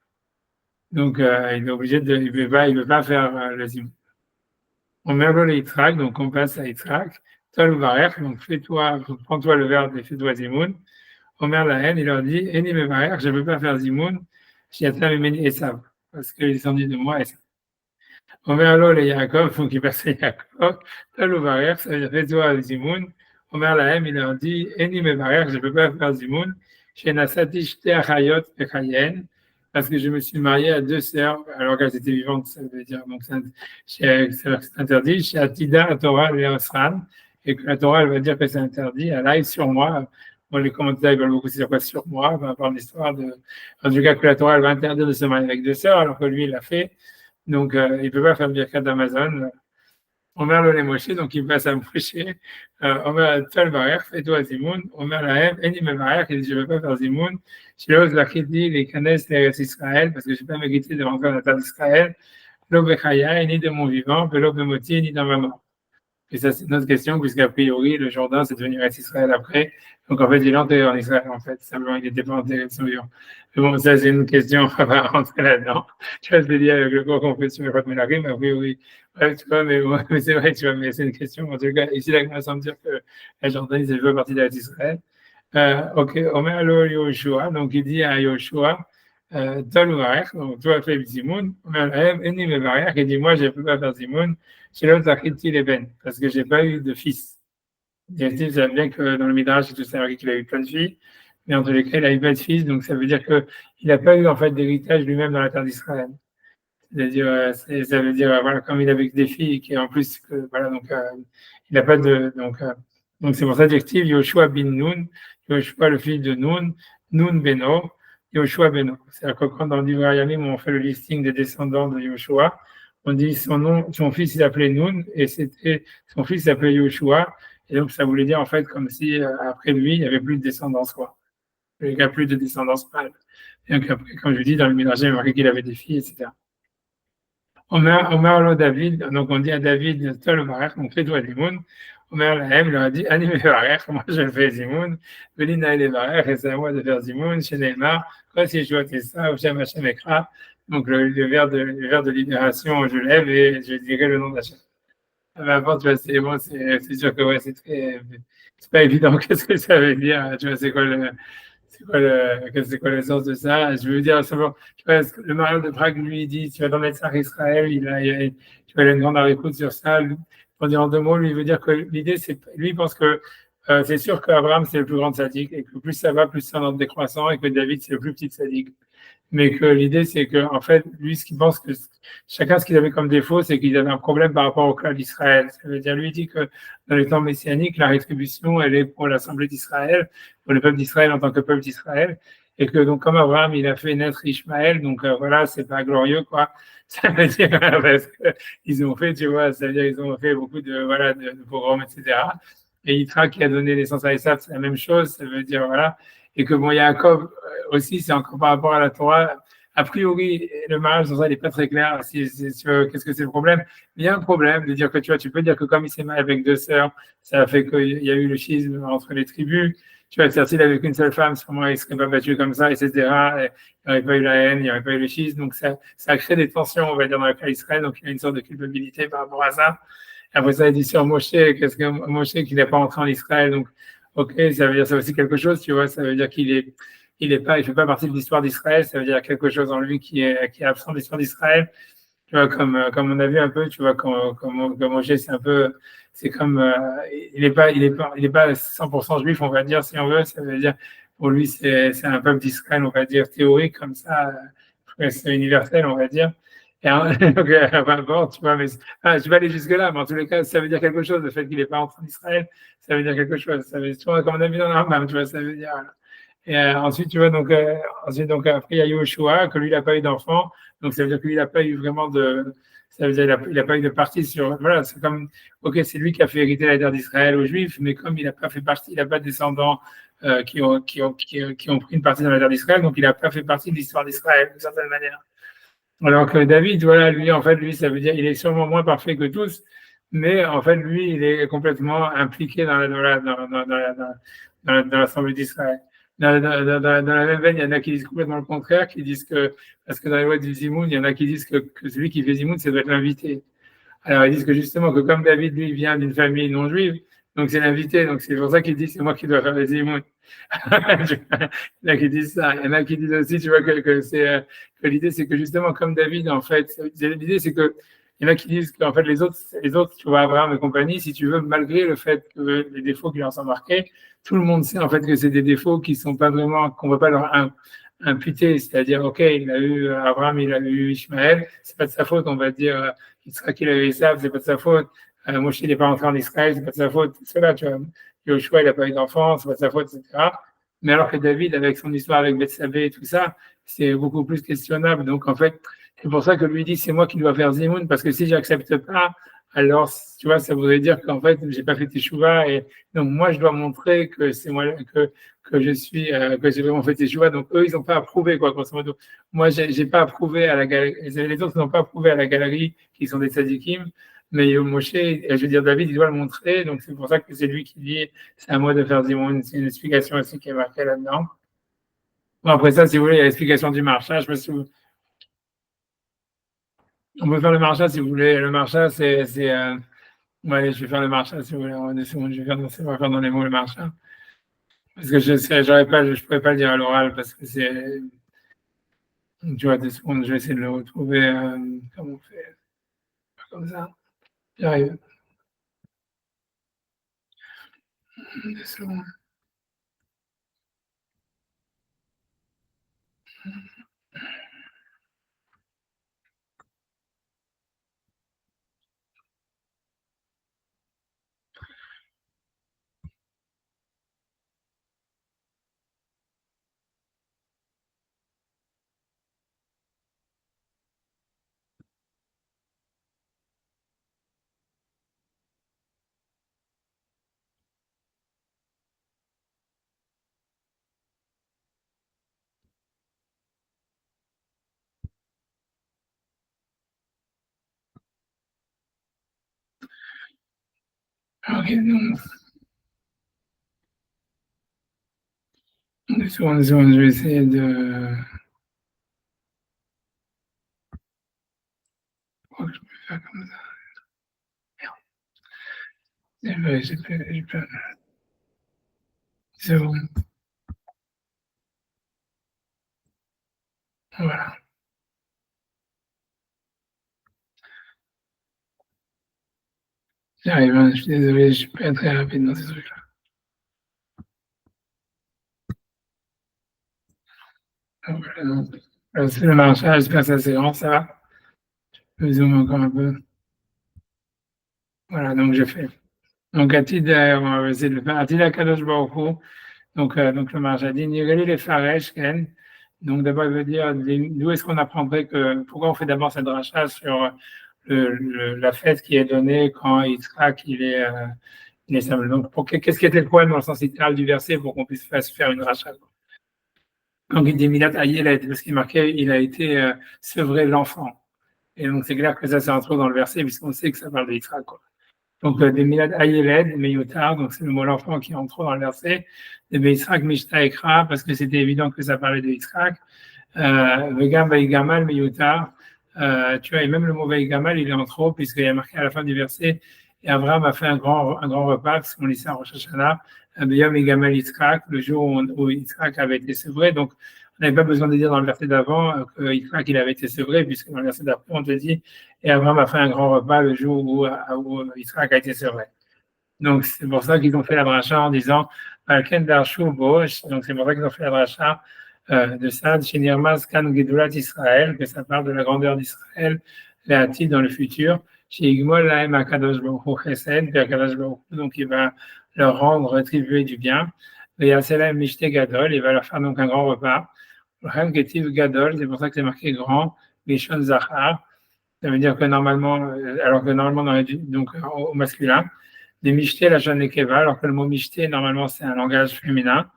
S1: Donc il est obligé de, il ne peut pas faire le Zimoun. On met le Yitzhak, donc on passe à Yitzhak. Tol Varech, donc prends-toi le verre et fais-toi Zimoun. Omer la haine, il leur dit, Eni Mevarech, je ne peux pas faire Zimoun, Shiatzam Meni Esav, parce qu'ils sont dit de moi Esav. Omer lo le Yaakov, donc il passe à Yaakov. Tol Varech, ça veut dire fais-toi Zimoun. Omer la haine, il leur dit, Eni Mevarech, je ne peux pas faire Zimoun, Shenasati Shte Achayot Pechayen, parce que je me suis marié à 2 sœurs alors qu'elles étaient vivantes, ça veut dire, donc c'est interdit, chez Atida, la Torah, et que la Torah, elle va dire que c'est interdit, elle aille sur moi. Bon, les commentaires, ils veulent beaucoup dire quoi sur moi, par rapport à l'histoire en tout cas, que la Torah, elle va interdire de se marier avec 2 sœurs, alors que lui, il l'a fait. Donc, il ne peut pas faire Birkat d'Amazon. Omer le Moshe, donc il passe à Moshe. Omer Tol Varech, fais-toi Zimoun. Omer Lahem, Eni Mevarech, il dit, je ne veux pas faire Zimoun. Shiloh Zlachiti, les Kanes, les Israël, parce que je n'ai pas mérité de rentrer dans la terre d'Israël. Lo Bechaya, ni de mon vivant, Velo Bemoti, ni dans ma mort. Et ça, c'est une autre question, puisqu'a priori, le Jourdain, c'est devenu Israël après. Donc, en fait, il est enterré en Israël, en fait. Simplement, il n'était pas enterré de son vivant. Mais bon, ça, c'est une question, on va pas rentrer là-dedans. Tu vois, c'est lié avec le cours qu'on fait sur le Khot Melachim, a priori. Ouais, tu vois, mais c'est vrai, tu vois, mais c'est une question. En tout cas, ici, là, il semble dire que la Jordanie, c'est pas partie d'Israël. Ok, Omer lo Yoshua, donc il dit à Yoshua, Tol Varech, donc toi fais Zimoun, Omer lahem, Eni Mevarech, il dit moi je ne peux pas faire Zimoun, Shelo Zachiti Leben, parce que je n'ai pas eu de fils. Il savent bien que dans le Midrash, tout ça, qu'il a eu plein de filles, mais en tous les cas, il a eu pas de fils, donc ça veut dire qu'il n'a pas eu en fait d'héritage lui-même dans la terre d'Israël. C'est-à-dire, ça veut dire, voilà, comme il avait que des filles, qui en plus, voilà, donc il n'a pas de, donc c'est pour ça l'adjectif Yoshua bin Nun, Yoshua le fils de Nun, Nun Beno, Yoshua Beno. C'est-à-dire que quand dans le livre Ayamim, on fait le listing des descendants de Yoshua, on dit son fils il s'appelait Nun, et son fils s'appelait Yoshua, et donc ça voulait dire en fait comme si après lui, il n'y avait plus de descendance, quoi. Il n'y a plus de descendance pâle. Et donc après, comme je dis, dans le Midrash, il y a marqué qu'il avait des filles, etc. Omer lo David, donc on dit à David, Tol Varech, donc fais-toi Zimoun. Omer Lahem leur a dit, Ani Mevarech, moi je fais Zimoun. Velina et Varech, et c'est à moi de faire Zimoun. Chez Neymar, quoi si je dois faire ça, Hachem Hachem Ekra. Donc le verre de libération, je lève et je dirai le nom d'Hachem. Peu importe, tu vois, c'est sûr que ouais, c'est pas évident. Qu'est-ce que ça veut dire? Tu vois, c'est quoi le sens de ça? Je veux dire, simplement, tu vois, le mariage de Prague, lui, il dit, tu vas dans Netzach Israël, tu vois, il a une grande écoute sur ça. Pour dire en 2 mots, lui, il veut dire que l'idée, lui, il pense que c'est sûr qu'Abraham, c'est le plus grand sadique, et que plus ça va, plus c'est un ordre décroissant, et que David, c'est le plus petit sadique. Mais que l'idée, c'est que, en fait, lui, ce qu'il pense que chacun, ce qu'il avait comme défaut, c'est qu'il avait un problème par rapport au clan d'Israël. Ça veut dire, lui, il dit que dans les temps messianiques, la rétribution, elle est pour l'Assemblée d'Israël, pour le peuple d'Israël en tant que peuple d'Israël. Et que, donc, comme Abraham, il a fait naître Ishmaël, donc, voilà, c'est pas glorieux, quoi. Ça veut dire, parce qu'ils ont fait, tu vois, ça veut dire, ils ont fait beaucoup de pogroms, etc. Et Yitzhak qui a donné naissance à Esav, c'est la même chose. Ça veut dire, voilà. Et que bon, Yaakov aussi, c'est encore par rapport à la Torah. A priori, le mariage, dans ça, il n'est pas très clair. Qu'est-ce que c'est le problème? Il y a un problème de dire que tu peux dire que comme il s'est marié avec 2 sœurs, ça a fait qu'il y a eu le schisme entre les tribus. Tu vois, s'il avait qu'une seule femme, sûrement il ne serait pas battu comme ça, etc. Et il n'y aurait pas eu la haine, il n'y aurait pas eu le schisme. Donc ça crée des tensions, on va dire, dans le cas d'Israël. Donc il y a une sorte de culpabilité par rapport à ça. Après ça, il dit sur Moshe, qu'est-ce que Moshe qui n'est pas entré en Israël, donc ok, ça veut dire ça aussi quelque chose, tu vois, ça veut dire il fait pas partie de l'histoire d'Israël, ça veut dire quelque chose en lui qui est absent de l'histoire d'Israël. Tu vois, comme on a vu un peu, tu vois, comme Moshe, c'est comme, il est pas 100% juif, on va dire, si on veut, ça veut dire, pour lui, c'est un peuple d'Israël, on va dire, théorique, comme ça, c'est universel, on va dire. Et, donc, peu importe, tu vois, mais, je vais aller jusque-là, mais en tous les cas, ça veut dire quelque chose, le fait qu'il n'est pas entré en Israël, ça veut dire quelque chose. Ça veut, tu vois, comme on a vu dans le Rambam, tu vois, ça veut dire, voilà. Et ensuite, tu vois, donc après, il y a Yoshua, que lui, il n'a pas eu d'enfant. Donc, ça veut dire qu'il n'a pas eu vraiment de. Ça veut dire qu'il a pas eu de partie sur. Voilà, c'est comme. Ok, c'est lui qui a fait hériter la terre d'Israël aux Juifs, mais comme il n'a pas fait partie, il n'a pas de descendants qui ont pris une partie dans la terre d'Israël, donc il n'a pas fait partie de l'histoire d'Israël, d'une certaine manière. Alors que David, voilà, lui, en fait, lui, ça veut dire il est sûrement moins parfait que tous, mais en fait, lui, il est complètement impliqué dans l'Assemblée d'Israël. Dans la même veine, il y en a qui disent complètement le contraire, qui disent que, parce que dans les lois du Zimoun, il y en a qui disent que celui qui fait Zimoun, ça doit être l'invité. Alors, ils disent que justement, que comme David, lui, vient d'une famille non juive, donc c'est l'invité, donc c'est pour ça qu'il dit c'est moi qui dois faire les Zimoun. Il y en a qui disent ça. Il y en a qui disent aussi, tu vois, que l'idée, c'est que justement, comme David, en fait, l'idée, c'est que il y en a qui disent qu'en fait, les autres, tu vois, Abraham et compagnie, si tu veux, malgré le fait que les défauts qui leur sont marqués, tout le monde sait, en fait, que c'est des défauts qui sont pas vraiment, qu'on ne va pas leur imputer. C'est-à-dire, OK, il a eu Abraham, il a eu Ishmaël, c'est pas de sa faute, on va dire, Yitzhak, il a eu Esav, c'est pas de sa faute. Moshe, il n'est pas entré en Israël, c'est pas de sa faute. Cela, tu vois. Yoshua, il n'a pas eu d'enfant, c'est pas de sa faute, etc. Mais alors que David, avec son histoire avec Bethsabée et tout ça, c'est beaucoup plus questionnable. Donc, en fait, c'est pour ça que lui dit, c'est moi qui dois faire Zimoun, parce que si j'accepte pas, alors, tu vois, ça voudrait dire qu'en fait, j'ai pas fait Teshuvah, et donc moi, je dois montrer que c'est moi, que je suis, que j'ai vraiment fait Teshuvah. Donc, eux, ils n'ont pas approuvé, quoi, grosso modo. Moi, j'ai pas approuvé à la galerie, les autres n'ont pas approuvé à la galerie, qui sont des tzadikim, mais Moshe, je veux dire, David, il doit le montrer, donc c'est pour ça que c'est lui qui dit, c'est à moi de faire Zimoun. C'est une explication aussi qui est marquée là-dedans. Bon, après ça, si vous voulez, il y a l'explication du marcha. Je me suis... On peut faire le marcha si vous voulez. Le marcha, ouais, je vais faire le marcha si vous voulez. On va faire dans les mots le marcha. Parce que je pourrais pas le dire à l'oral parce que c'est. Tu vois, des secondes, je vais essayer de le retrouver. Comment on fait? Comme ça. J'arrive. Des secondes. Ok, donc. Des secondes, je vais essayer de. Je crois que je peux faire comme ça. J'ai pas. C'est bon. Voilà. J'arrive, hein. Je suis désolé, je suis pas très rapide dans ces trucs-là. Voilà, c'est le marchage, j'espère que ça c'est grand, ça va. Je vais zoomer encore un peu. Voilà, donc j'ai fait. Donc, on va essayer de le faire. Atid Kadosh Baruch Hu. Donc le marchage dit, Nireli les Faresh, Ken. Donc, d'abord, il veut dire d'où est-ce qu'on apprendrait que, pourquoi on fait d'abord cette rachat sur la fête qui est donnée quand Yitzhak, il est simple. Donc, qu'est-ce qui était le problème dans le sens littéral du verset pour qu'on puisse faire une rachat? Donc, il dit Milat Ayeled, parce qu'il marquait, il a été sevré l'enfant. Et donc, c'est clair que ça, c'est un trou dans le verset, puisqu'on sait que ça parle de Yitzhak, quoi. Donc, des Milad Ayeled, Meyutar, donc c'est le mot l'enfant qui entre dans le verset. Des Yitzhak Mishta Ekra, parce que c'était évident que ça parlait de Yitzhak. Vegam Vaigamal Meyutar. Tu vois, et même le mot Vaigamal, il est en trop, puisqu'il y a marqué à la fin du verset, et Abraham a fait un grand repas, parce qu'on lit ça en Rosh Hashanah, Beyom et Gamal Yitzhak, le jour où Yitzhak avait été sevré. Donc, on n'avait pas besoin de dire dans le verset d'avant que Yitzhak il avait été sevré, puisque dans le verset d'après, on te dit et Abraham a fait un grand repas le jour où Yitzhak a été sevré. Donc, c'est pour ça qu'ils ont fait la dracha en disant Alken Darshu Bosh. Donc, c'est pour ça qu'ils ont fait la dracha de ça, chez Nirmaz Kan Gedulat Israël, que ça parle de la grandeur d'Israël, Léati dans le futur. Chez Igmol Laem Akadosh Baruch Hu Chesed, puis Akadosh Baruch Hu, donc il va leur rendre rétribuer du bien. Et Yaselem Mishte Gadol, il va leur faire donc un grand repas. Chem Ketiv Gadol, c'est pour ça que c'est marqué grand, Mishon Zachar. Ça veut dire que normalement, alors que normalement, donc au masculin, des michté la jeune Nekeva, alors que le mot michté, normalement, c'est un langage féminin.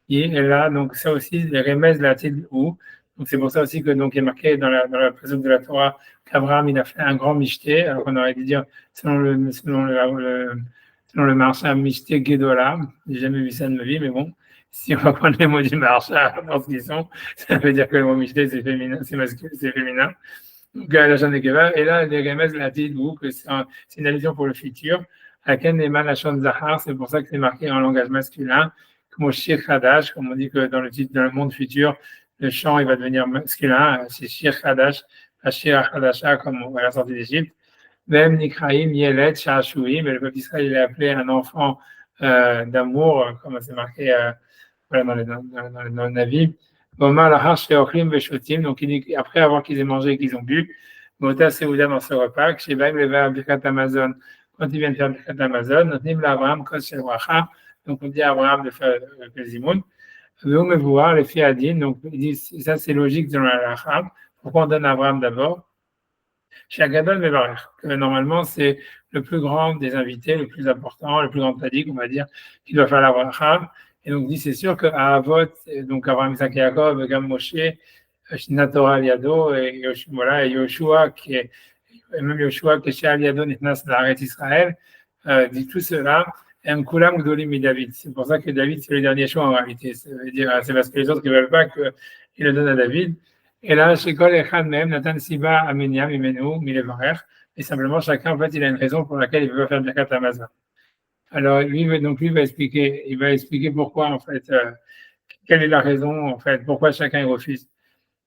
S1: Et là, donc, ça aussi, les remèdes de la tête ou. Donc, c'est pour ça aussi que, donc, il est marqué dans la présence de la Torah qu'Abraham, il a fait un grand michté, alors qu'on aurait dû dire, selon le marcha, michté Gedola. J'ai jamais vu ça de ma vie, mais bon, si on va prendre les mots du marcha dans ce qu'ils sont, ça veut dire que le mot michté, c'est féminin, c'est masculin, c'est féminin. Donc, la jeune Nekeva, et là, les remèdes de la tête ou, que c'est une allusion pour le futur. Aken Neman Lachon Zahar, c'est pour ça que c'est marqué en langage masculin, comme au Shir Hadash, comme on dit que dans le monde futur, le chant il va devenir masculin, c'est Shir Hadash, Shir Hadasha, comme à la sortie d'Égypte. Même Nikraim, Yelet, Shashuim, mais le peuple d'Israël il est appelé un enfant d'amour, comme c'est marqué voilà, dans le Navi. Donc il dit après avoir qu'ils aient mangé et qu'ils ont bu, Mota Seouda dans ce repas, que chez Baim Leva Birkat Amazon, quand ils viennent faire le Amazon, donc on dit à Abraham de faire le zimoun. Me voir les filles Adin, donc ils disent ça c'est logique dans la halakha. Pourquoi on donne à Abraham d'abord? Chez Agadol Mevarech, que normalement c'est le plus grand des invités, le plus important, le plus grand tzaddik, on va dire, qui doit faire la bracha. Et donc dit c'est sûr que à Avot, donc Abraham, Isaac et Jacob, Gam Moshe, Shinatora Aliado et voilà, et Yoshua qui est et même Yoshua, que chez Aliado Nitnas l'arrêt Israël, dit tout cela, M. Kulam Gdolim et David. C'est pour ça que David, c'est le dernier choix en réalité. C'est parce que les autres ne veulent pas qu'il le donne à David. Et là, chez Kol Echad même, Nathan Siba, Ameniam, Imenu, Milevarer. Et simplement, chacun, en fait, il a une raison pour laquelle il veut faire de la carte Amazon. Alors, lui va expliquer pourquoi, en fait, quelle est la raison, en fait, pourquoi chacun refuse.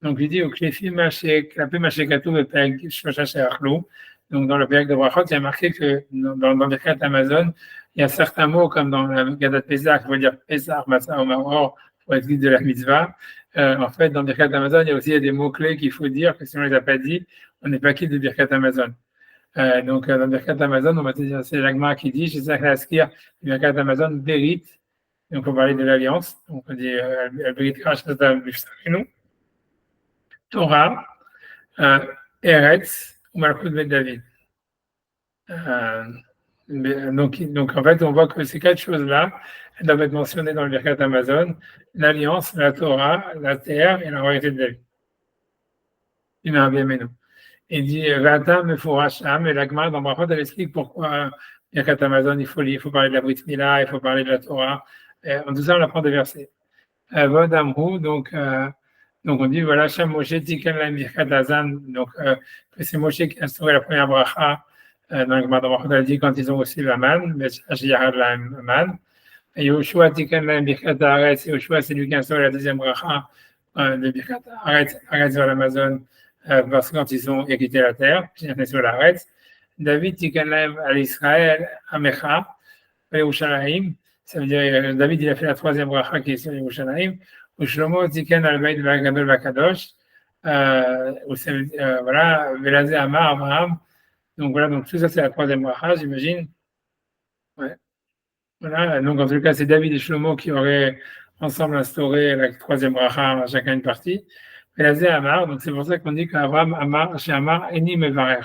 S1: Donc, il dit au Klefi Mashek, la Mashekatou et Peg Shoshacherachlo. Donc, dans le Peg de Brachot, il y a marqué que dans les cartes Amazon, il y a certains mots, comme dans la Gadat Pesach, qui veut dire Pesach, Massa, Omaror, pour être dit de la mitzvah. En fait, dans Birkat Amazon, il y a aussi des mots-clés qu'il faut dire, que si on ne les a pas dit, on n'est pas quitte de Birkat Amazon. Donc, dans Birkat Amazon, on va te dire, c'est l'Agma qui dit, chez Zachraskir, Birkat Amazon, Berit. Donc, on parlait de l'alliance. Donc, on dit, Berit Krashnata Bifsarinu. Torah, Eretz, ou Malchut Bet David. Donc, en fait, on voit que ces quatre choses-là, elles doivent être mentionnées dans le Birkat Amazon, l'alliance, la Torah, la terre et la royauté de David. Il dit, Vata Mefouracham, et l'Agma, dans Brachot, elle explique pourquoi Birkat Amazon, il faut parler de la Brit Mila, il faut parler de la Torah. En tout ça, on apprend des versets. Vod Amrou, donc on dit, voilà, Shem Moshe Tiken la Birkat Azan, donc que c'est Moshe qui a instauré la première bracha dans le Gemara d'Abraham, elle dit quand ils ont reçu la manne, mais Yarad la manne. Et Yoshua Tiken la Birkat Haaretz, et Yoshua c'est lui qui a instauré la deuxième bracha de Birkat Haaretz sur l'Amazon, parce que quand ils ont quitté la terre, ils ont sur l'Haaretz. David Tiken la à l'Israël, Amecha, Yerushalayim, ça veut dire David il a fait la troisième bracha qui est sur Yerushalayim. Shlomo Tiken al-Bayt Gadol Vakadosh, voilà, Velazé Amar, Abraham. Donc voilà, donc tout ça c'est la troisième bracha, j'imagine. Ouais. Voilà, donc en tout cas c'est David et Shlomo qui auraient ensemble instauré la troisième bracha, chacun une partie. Velazé Amar, donc c'est pour ça qu'on dit qu'Abraham Amar, chez Amar, Eni Mevarer.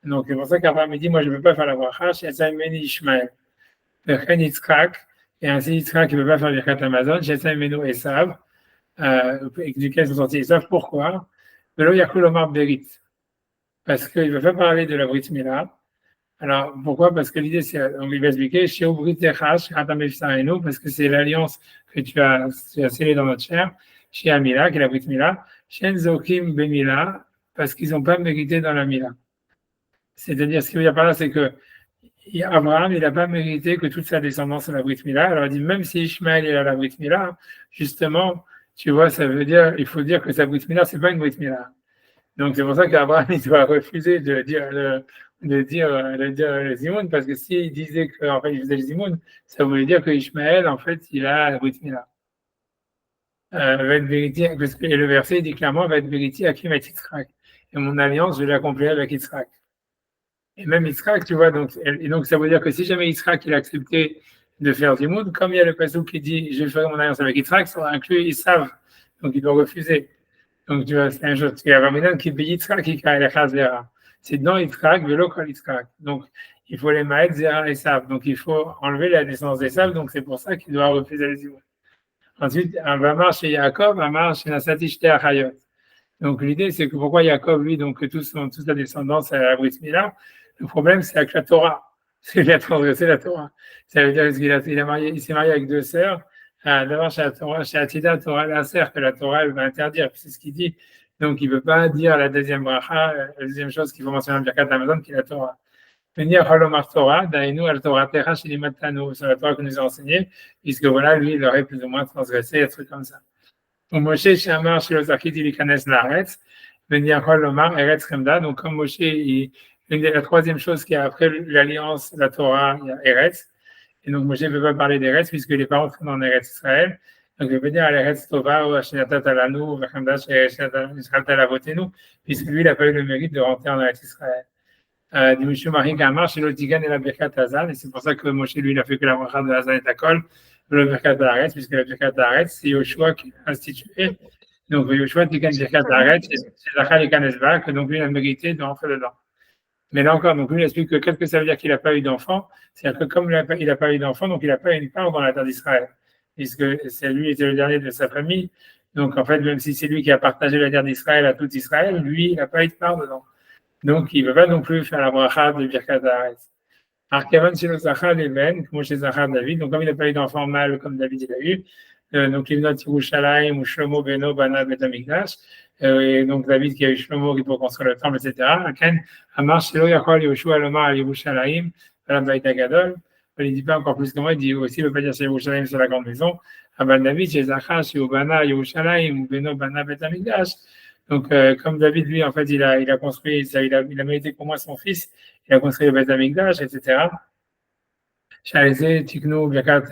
S1: Donc c'est pour ça qu'Abraham dit, moi je ne peux pas faire la bracha, chez Saïmeni Ishmael. Verchen Yitzhak, et ainsi Yitzhak qui ne peut pas faire le Birkat Amazon, chez Saïmenu Esav, duquel sont sortis Esav. Pourquoi? Velo Yakul Omar Berit. Parce qu'il ne veut pas parler de la Brit Mila. Alors, pourquoi? Parce que l'idée, c'est, on lui va expliquer, chez Obrit Echash, parce que c'est l'alliance que tu as scellée dans notre chair, chez Amila, qui est la Brit Mila, chez Zokim Bemila, parce qu'ils n'ont pas mérité dans la Mila. C'est-à-dire, ce qu'il veut dire par là, c'est que Et Abraham, il n'a pas mérité que toute sa descendance ait la Brit Mila. Alors il dit, même si Ishmaël il a la Brit Mila, justement, tu vois, ça veut dire, il faut dire que sa Brit Mila, c'est pas une Brit Mila. Donc c'est pour ça qu'Abraham, il doit refuser de dire le Zimoun, parce que s'il disait qu'en fait il faisait le Zimoun, ça voulait dire que Ishmaël, en fait, il a la Brit Mila. Va être vérité, et le verset dit clairement, va être vérité à qui met Yitzhak. Et mon alliance, je l'ai accomplie avec Yitzhak. Et même Yitzhak, tu vois, donc ça veut dire que si jamais Yitzhak il a accepté de faire du monde, comme il y a le passage qui dit je ferai mon alliance avec Yitzhak, ça va inclure Isav, donc il doit refuser. Donc tu vois, c'est un jour, il y a Raminan qui dit Yitzhak qui a Zera. C'est dans Yitzhak, vélo kol Yitzhak. Donc il faut les maïs Zera et Isav. Donc il faut enlever la naissance d'Isav, donc c'est pour ça qu'il doit refuser les Zimoun. Ensuite, un Vamar chez Yaakov, un Vamar chez Nasati Shte Achayot. Donc l'idée, c'est que pourquoi Yaakov, lui, donc toute sa descendance à la Brit Mila, le problème, c'est avec la Torah. C'est qu'il a transgressé la Torah. Ça veut dire qu'il s'est marié avec deux sœurs. D'abord, chez la Torah, chez Atida, Torah la sœur que la Torah, elle va interdire. C'est ce qu'il dit. Donc, il ne veut pas dire la deuxième bracha, la deuxième chose qu'il faut mentionner dans le Birkat Hamazon, qui est la Torah. Venir Holomar Torah, Dainu al Torah Terra chez les Matano, sur la Torah que nous a enseigné, puisque voilà, lui, il aurait plus ou moins transgressé, un truc comme ça. Donc, Moshe, Shamar, chez le Zachit, il Kanes Laaretz, venir Holomar, Eretz Remda. Donc, comme Moshe, la troisième chose qui est après l'alliance, la Torah, il y a Eretz. Et donc, Moshe ne veut pas parler d'Eretz, puisqu'il n'est pas entré dans Eretz Israël. Donc, il veut dire Eretz Tova, ou Ashinatat Alanu, Vachamda, Ashinatat Alavotenu, puisque lui, il n'a pas eu le mérite de rentrer en Eretz Israël. Dimitri Marie Gamar, chez l'Otigan et la Birkat Hazan, et c'est pour ça que Moshe, lui, il a fait que la bracha de Hazan et Takol, le Birkat Haaretz, puisque la Birkat Haaretz, c'est Yoshua qui l'a institué. Donc, Yoshua, Tigan Birkat Haaretz, c'est Zachal et Kanesba, que donc lui, il a mérité de rentrer dedans. Mais là encore, donc lui, il explique que qu'est-ce que ça veut dire qu'il n'a pas eu d'enfant? C'est-à-dire que comme il n'a pas eu d'enfant, donc il n'a pas une part dans la terre d'Israël, puisque c'est lui était le dernier de sa famille. Donc, en fait, même si c'est lui qui a partagé la terre d'Israël à tout Israël, lui, il n'a pas eu de part dedans. Donc, il ne veut pas non plus faire la bracha de Birkat Haaretz. Alors, Kavan chez le Zachar Leven, comme chez Zachar David, donc comme il n'a pas eu d'enfant mâle comme David il a eu, donc il note Yerushalayim ou Shlomo Beno Bana Bet Hamikdash, et donc David qui a eu Shlomo qui peut construire le temple, etc. Ken Amar Shelo Yachol Yoshua Lomar al Yerushalayim, Balam Beit Hagadol. Il ne dit pas encore plus que moi, il dit aussi, il ne veut pas dire chez Yerushalayim, c'est la grande maison. Aban David, chez Zachar, chez Obana, Yerushalayim, ou Beno Bana Bet Hamikdash. Donc, comme David, lui, en fait, il a construit, il a mérité pour moi son fils, il a construit le Beth Amikdash, etc. Chalezé, Tiknou, Birkat,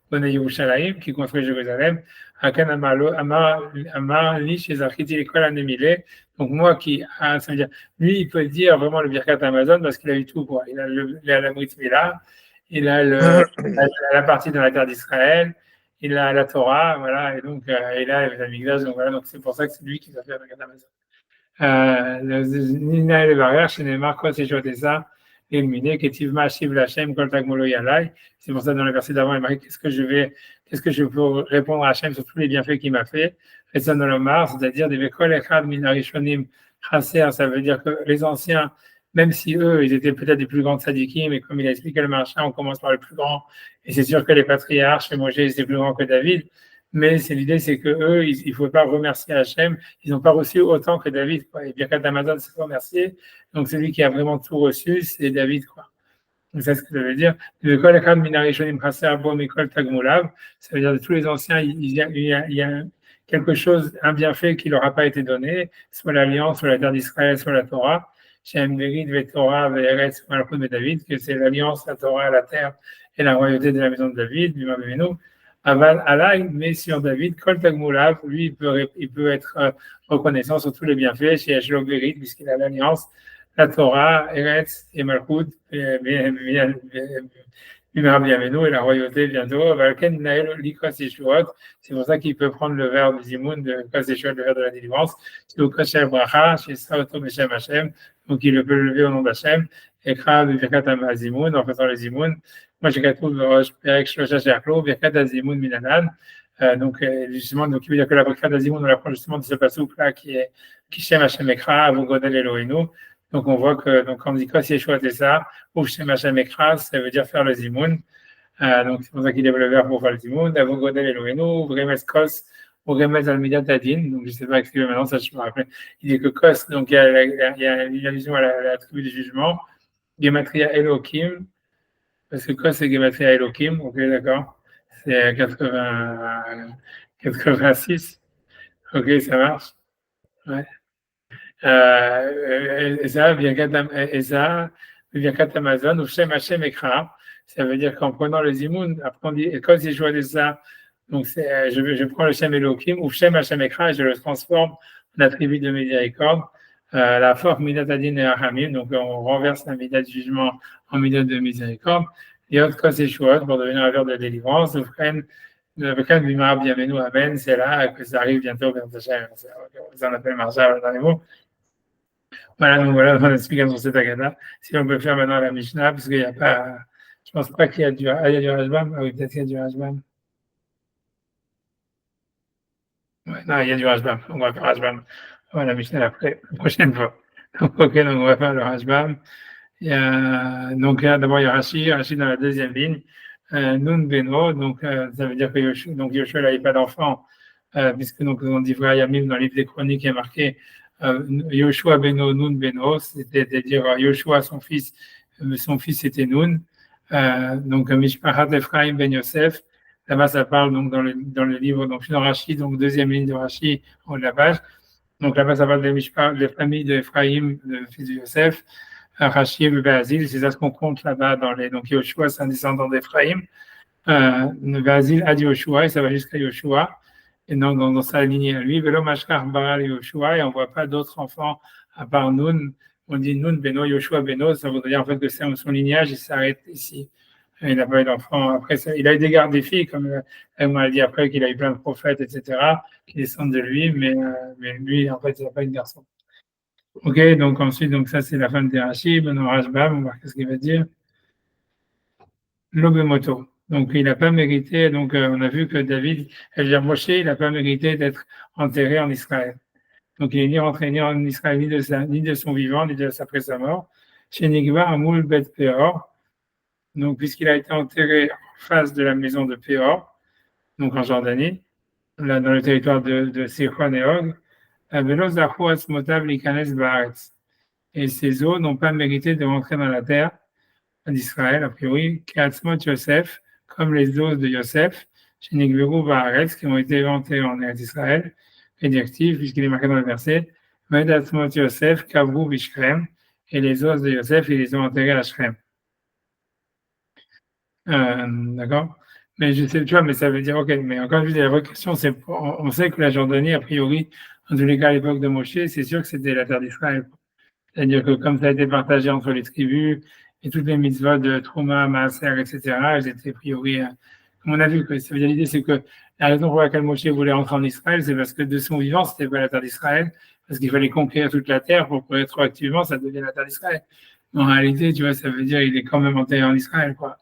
S1: Bonne Yerushalayim, qui construit Jérusalem. Akan Amar, Li, chez Architi, l'école à Nemilé. Donc, moi qui, ça veut dire, lui, il peut dire vraiment le Birkat Amazon parce qu'il a eu tout, quoi. Il a la Brit Mila, il a la partie de la terre d'Israël, il a la Torah, voilà, et donc il a les Amigdash, donc voilà, donc c'est pour ça que c'est lui qui va faire le Birkat Amazon. Nina et le barrière, chez Neymar, quoi, c'est joué ça, éliminé, Ketivma, Shiv, Lachem, Koltak, Molo, Yalai. C'est pour ça, dans le verset d'avant, il m'a dit qu'est-ce que je peux répondre à Hachem sur tous les bienfaits qu'il m'a fait. Et ça, dans le mar, c'est-à-dire, des Vekol, Echad, Minarishonim, Chaser, ça veut dire que les anciens, même si eux, ils étaient peut-être des plus grands tzadikim, mais comme il a expliqué le marché, on commence par le plus grand. Et c'est sûr que les patriarches, chez Moshe, étaient plus grands que David. Mais l'idée, c'est que eux, il ne faut pas remercier Hachem. Ils n'ont pas reçu autant que David, quoi. Et Birkat Hamazon, c'est remercier. Donc, celui qui a vraiment tout reçu, c'est David, quoi. Donc, c'est ce que ça veut dire. Ça veut dire de tous les anciens, il y a quelque chose, un bienfait qui leur a pas été donné, soit l'alliance, soit la terre d'Israël, soit la Torah. Torah, David, que c'est l'alliance, la Torah, la terre et la royauté de la maison de David, du Aval Alay, mais sur David, Kol Tagmoulav, lui, il peut être reconnaissant sur tous les bienfaits chez Ashlo Berit, puisqu'il a l'alliance, la Torah, Eretz et Malchut, Bienvenu et la royauté bientôt. C'est pour ça qu'il peut prendre le verre du Zimoun, le verre de la délivrance. C'est au Kosher Bracha, chez Saoto Beshem Hashem, donc il peut le lever au nom d'Hachem, et Krav Birkat Zimoun, en faisant le Zimoun. Moi, j'ai gâteau de Roche Perek Shlosha Sherklo, Birkat Zimoun Minanan. Donc, justement, donc, il veut dire que la Birkat Zimoun, on l'apprend justement de ce passouk-là qui est Kishem Hashem Ekra, Avogodel Elohenu. Donc, on voit que, donc, quand on dit quoi, si Yeshua c'est ça, ou Shem Hashem Ekra, ça veut dire faire le Zimoun. Donc, c'est pour ça qu'il lève le verbe pour faire le Zimoun. Avogodel Elohenu, Vremes Kos, ou Vremes Almidat Adin. Donc, je ne sais pas expliquer maintenant, ça je me rappelle. Il dit que Kos, donc, il y a une allusion à la tribu du jugement. Gematria Elohim, parce que quoi c'est Gematria Elohim? Ok, d'accord. C'est 86. Ok, ça marche. Ouais. Eza, Birkat Amazon, ou Shem Hashem Ekra. Ça veut dire qu'en prenant le Zimoun, après on dit, et quand il joue de ça, donc je prends le Shem Elohim, ou Shem Hashem Ekra, et je le transforme en attribut de miséricorde. La forme Midat Adin et Ahamim, donc on renverse la Midat de jugement en Midat de miséricorde. Et autre cause échouette pour devenir un verre de délivrance, vous prenez Amen, c'est là que ça arrive bientôt, ça en appelle Marshall dans les mots. Voilà, donc voilà mon explication sur cette Agada. Si on peut faire maintenant la Mishnah, parce qu'il n'y a pas, je pense pas qu'il y a du, il y a du Rashbam. Ah oui, peut-être qu'il y a du Rashbam. Ouais, non, il y a du Rashbam. On va faire Rashbam. On va la Mishnah après, la prochaine fois. Donc, ok, donc on va faire le Rashbam. Donc d'abord il y a Rashi dans la deuxième ligne. Nun Beno, donc ça veut dire que Yoshua n'avait pas d'enfant, puisque donc on dit Yamim dans le livre des Chroniques il est marqué Yoshua Beno Nun Beno, c'est-à-dire Yoshua son fils était Nun. Donc Mishpachat Ephraim Ben Yosef, là-bas ça parle donc dans le livre donc dans Rashi, donc deuxième ligne de Rashi en haut de la page. Donc là-bas ça parle des familles d'Ephraim, le fils de Yosef. Rachid et Bazil, c'est ça ce qu'on compte là-bas donc Yoshua, c'est un descendant d'Ephraïm. Bazil a dit Yoshua, et ça va jusqu'à Yoshua, et donc dans sa lignée à lui, Velo Mashkar Baral Yoshua, et on ne voit pas d'autres enfants à part Nun. On dit Nun Beno, Yoshua Beno, ça voudrait dire en fait que son lignage, il s'arrête ici. Il n'a pas eu d'enfants. Après, il a eu des gardes des filles, comme on m'a dit après qu'il a eu plein de prophètes, etc., qui descendent de lui, mais lui, en fait, il n'a pas eu de garçon. Ok, donc ensuite, donc ça c'est la fin de Rashi. Maintenant Rashbam, on va voir ce qu'il va dire. Lobemoto. Donc il n'a pas mérité, donc on a vu que David, Moshe, il n'a pas mérité d'être enterré en Israël. Donc il n'est ni rentré ni en Israël, ni de son vivant, ni après sa mort. Chez Nigva, Amoul Bet Peor. Donc puisqu'il a été enterré en face de la maison de Peor, donc en Jordanie, là dans le territoire de Sichon et Og, Velo Zahu Atzmotav Likanes Baaretz. Et ces eaux n'ont pas mérité de rentrer dans la terre d'Israël, a priori, Katzmot Yosef, comme les os de Yosef, chez Nigveru Baaretz, qui ont été inventés en Eretz Israël, réductif, puisqu'il est marqué dans le verset, Medatzmot Yosef, Kavru Bishkrem, et les os de Yosef, ils les ont enterrés à Shrem. D'accord? Mais je sais, tu vois, mais ça veut dire, ok, mais encore une fois, la vraie question, c'est, on sait que la Jordanie, a priori, en tous les cas, à l'époque de Moshe, c'est sûr que c'était la terre d'Israël. C'est-à-dire que comme ça a été partagé entre les tribus et toutes les mitzvot de Trouma, Maaser, etc., elles étaient a priori, comme on a vu, que ça veut dire l'idée, c'est que la raison pour laquelle Moshe voulait rentrer en Israël, c'est parce que de son vivant, c'était pas la terre d'Israël, parce qu'il fallait conquérir toute la terre pour que rétroactivement, ça devienne la terre d'Israël. Mais en réalité, tu vois, ça veut dire qu'il est quand même enterré en Israël, quoi.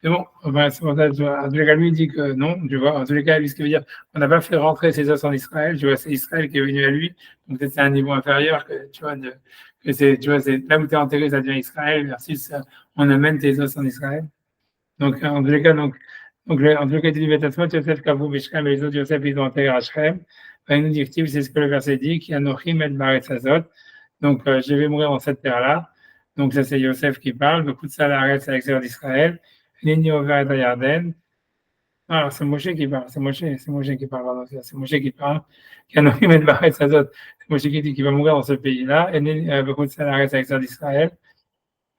S1: Mais bon, c'est pour ça, en tous les cas, lui, il dit que non, tu vois, en tous les cas, lui, ce qui veut dire, on n'a pas fait rentrer ses os en Israël, tu vois, c'est Israël qui est venu à lui, donc peut-être c'est un niveau inférieur, que, tu vois, que c'est, tu vois, c'est là où tu es enterré, ça devient Israël, versus on amène tes os en Israël. Donc, en tous les cas, en tous les cas, tu dis, Betatzmot, Yosef, Kavou, Bishkem, et les autres Yosef, ils ont enterré à Shrem. Nous dit, c'est ce que le verset dit, qui a Nochim et Baretz Hazot. Donc, je vais mourir dans cette terre-là. Donc, ça, c'est Yosef qui parle. Beaucoup de ça, l'arrête à l'extérieur d'Israël. Nini Over et Yarden. Alors, c'est Moshe qui parle. C'est Moshe qui parle. Pardon, c'est Moshe qui parle. Qui a Nochim et Baretz Hazot. C'est Moshe qui dit qu'il va mourir dans ce pays-là. Et beaucoup de ça, l'arrête à l'extérieur d'Israël.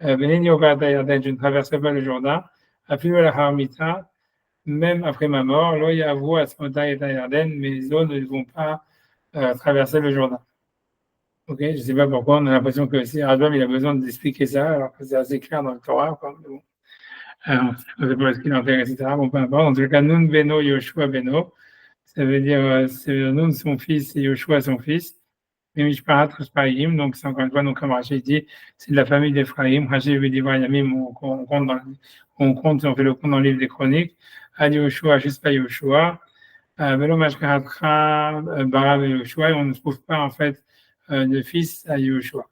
S1: Nini Over et Yarden. Je ne traverserai pas le Jourdain. Appuie la Harmita. Même après ma mort, là, il y a vous à Smota et à Yarden, mes os ne vont pas traverser le Jourdain. Ok, je ne sais pas pourquoi, on a l'impression que si Rajbam, il a besoin d'expliquer ça, alors que c'est assez clair dans le Torah, quoi. Bon. Je ne sais pas ce qu'il enterre, etc. Bon, peu importe. En tout cas, Nun Beno, Yoshua Beno, ça veut dire, c'est Nun son fils et Yoshua son fils. Et Mishparat Ephraim, donc c'est encore une fois, donc, comme Rachid dit, c'est de la famille d'Ephraim. Rachid veut dire, on fait le compte dans le livre des Chroniques. Ad Yoshua, jusqu'à Yoshua. Velo Mashkaratra, Bara Yoshua, et on ne trouve pas, en fait, de fils à Yoshua.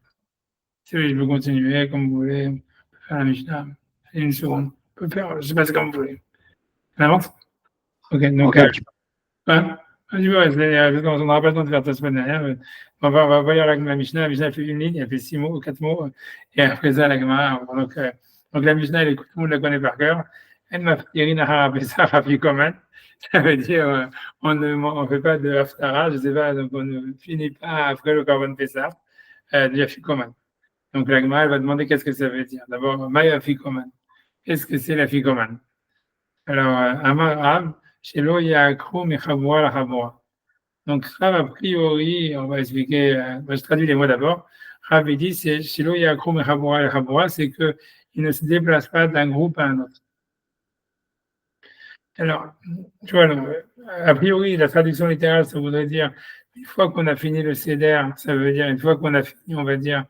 S1: Si je peux continuer, comme vous voulez, on peut faire la Mishnah. Une seconde. On peut faire, je sais pas, c'est comme vous voulez. On avance? Ok, donc, on n'aura pas le temps de faire ta semaine derrière. on va voir la Mishnah. La Mishnah elle fait une ligne, elle fait 6 mots, 4 mots, et après ça, la Gemara. Donc la Mishnah, tout le monde la connaît par cœur. En maftirin ahar pesach afikoman. Ça veut dire, on ne fait pas de haftara, je sais pas, donc on ne finit pas après le korban pesach, du afikoman. Donc la Gemara, elle va demander qu'est-ce que ça veut dire. D'abord, Maya afikoman. Qu'est-ce que c'est l'afikoman? Alors, Amar Rav, Shelo Yaakru Mechavua la Chavua. Donc, Rav, a priori, on va expliquer, je traduis les mots d'abord. Rav, il dit, c'est Shelo Yaakru Mechavua la Chavua, c'est qu'il ne se déplace pas d'un groupe à un autre. Alors, tu vois, a priori, la traduction littérale, ça voudrait dire, une fois qu'on a fini le Seder, ça veut dire, une fois qu'on a fini, on va dire,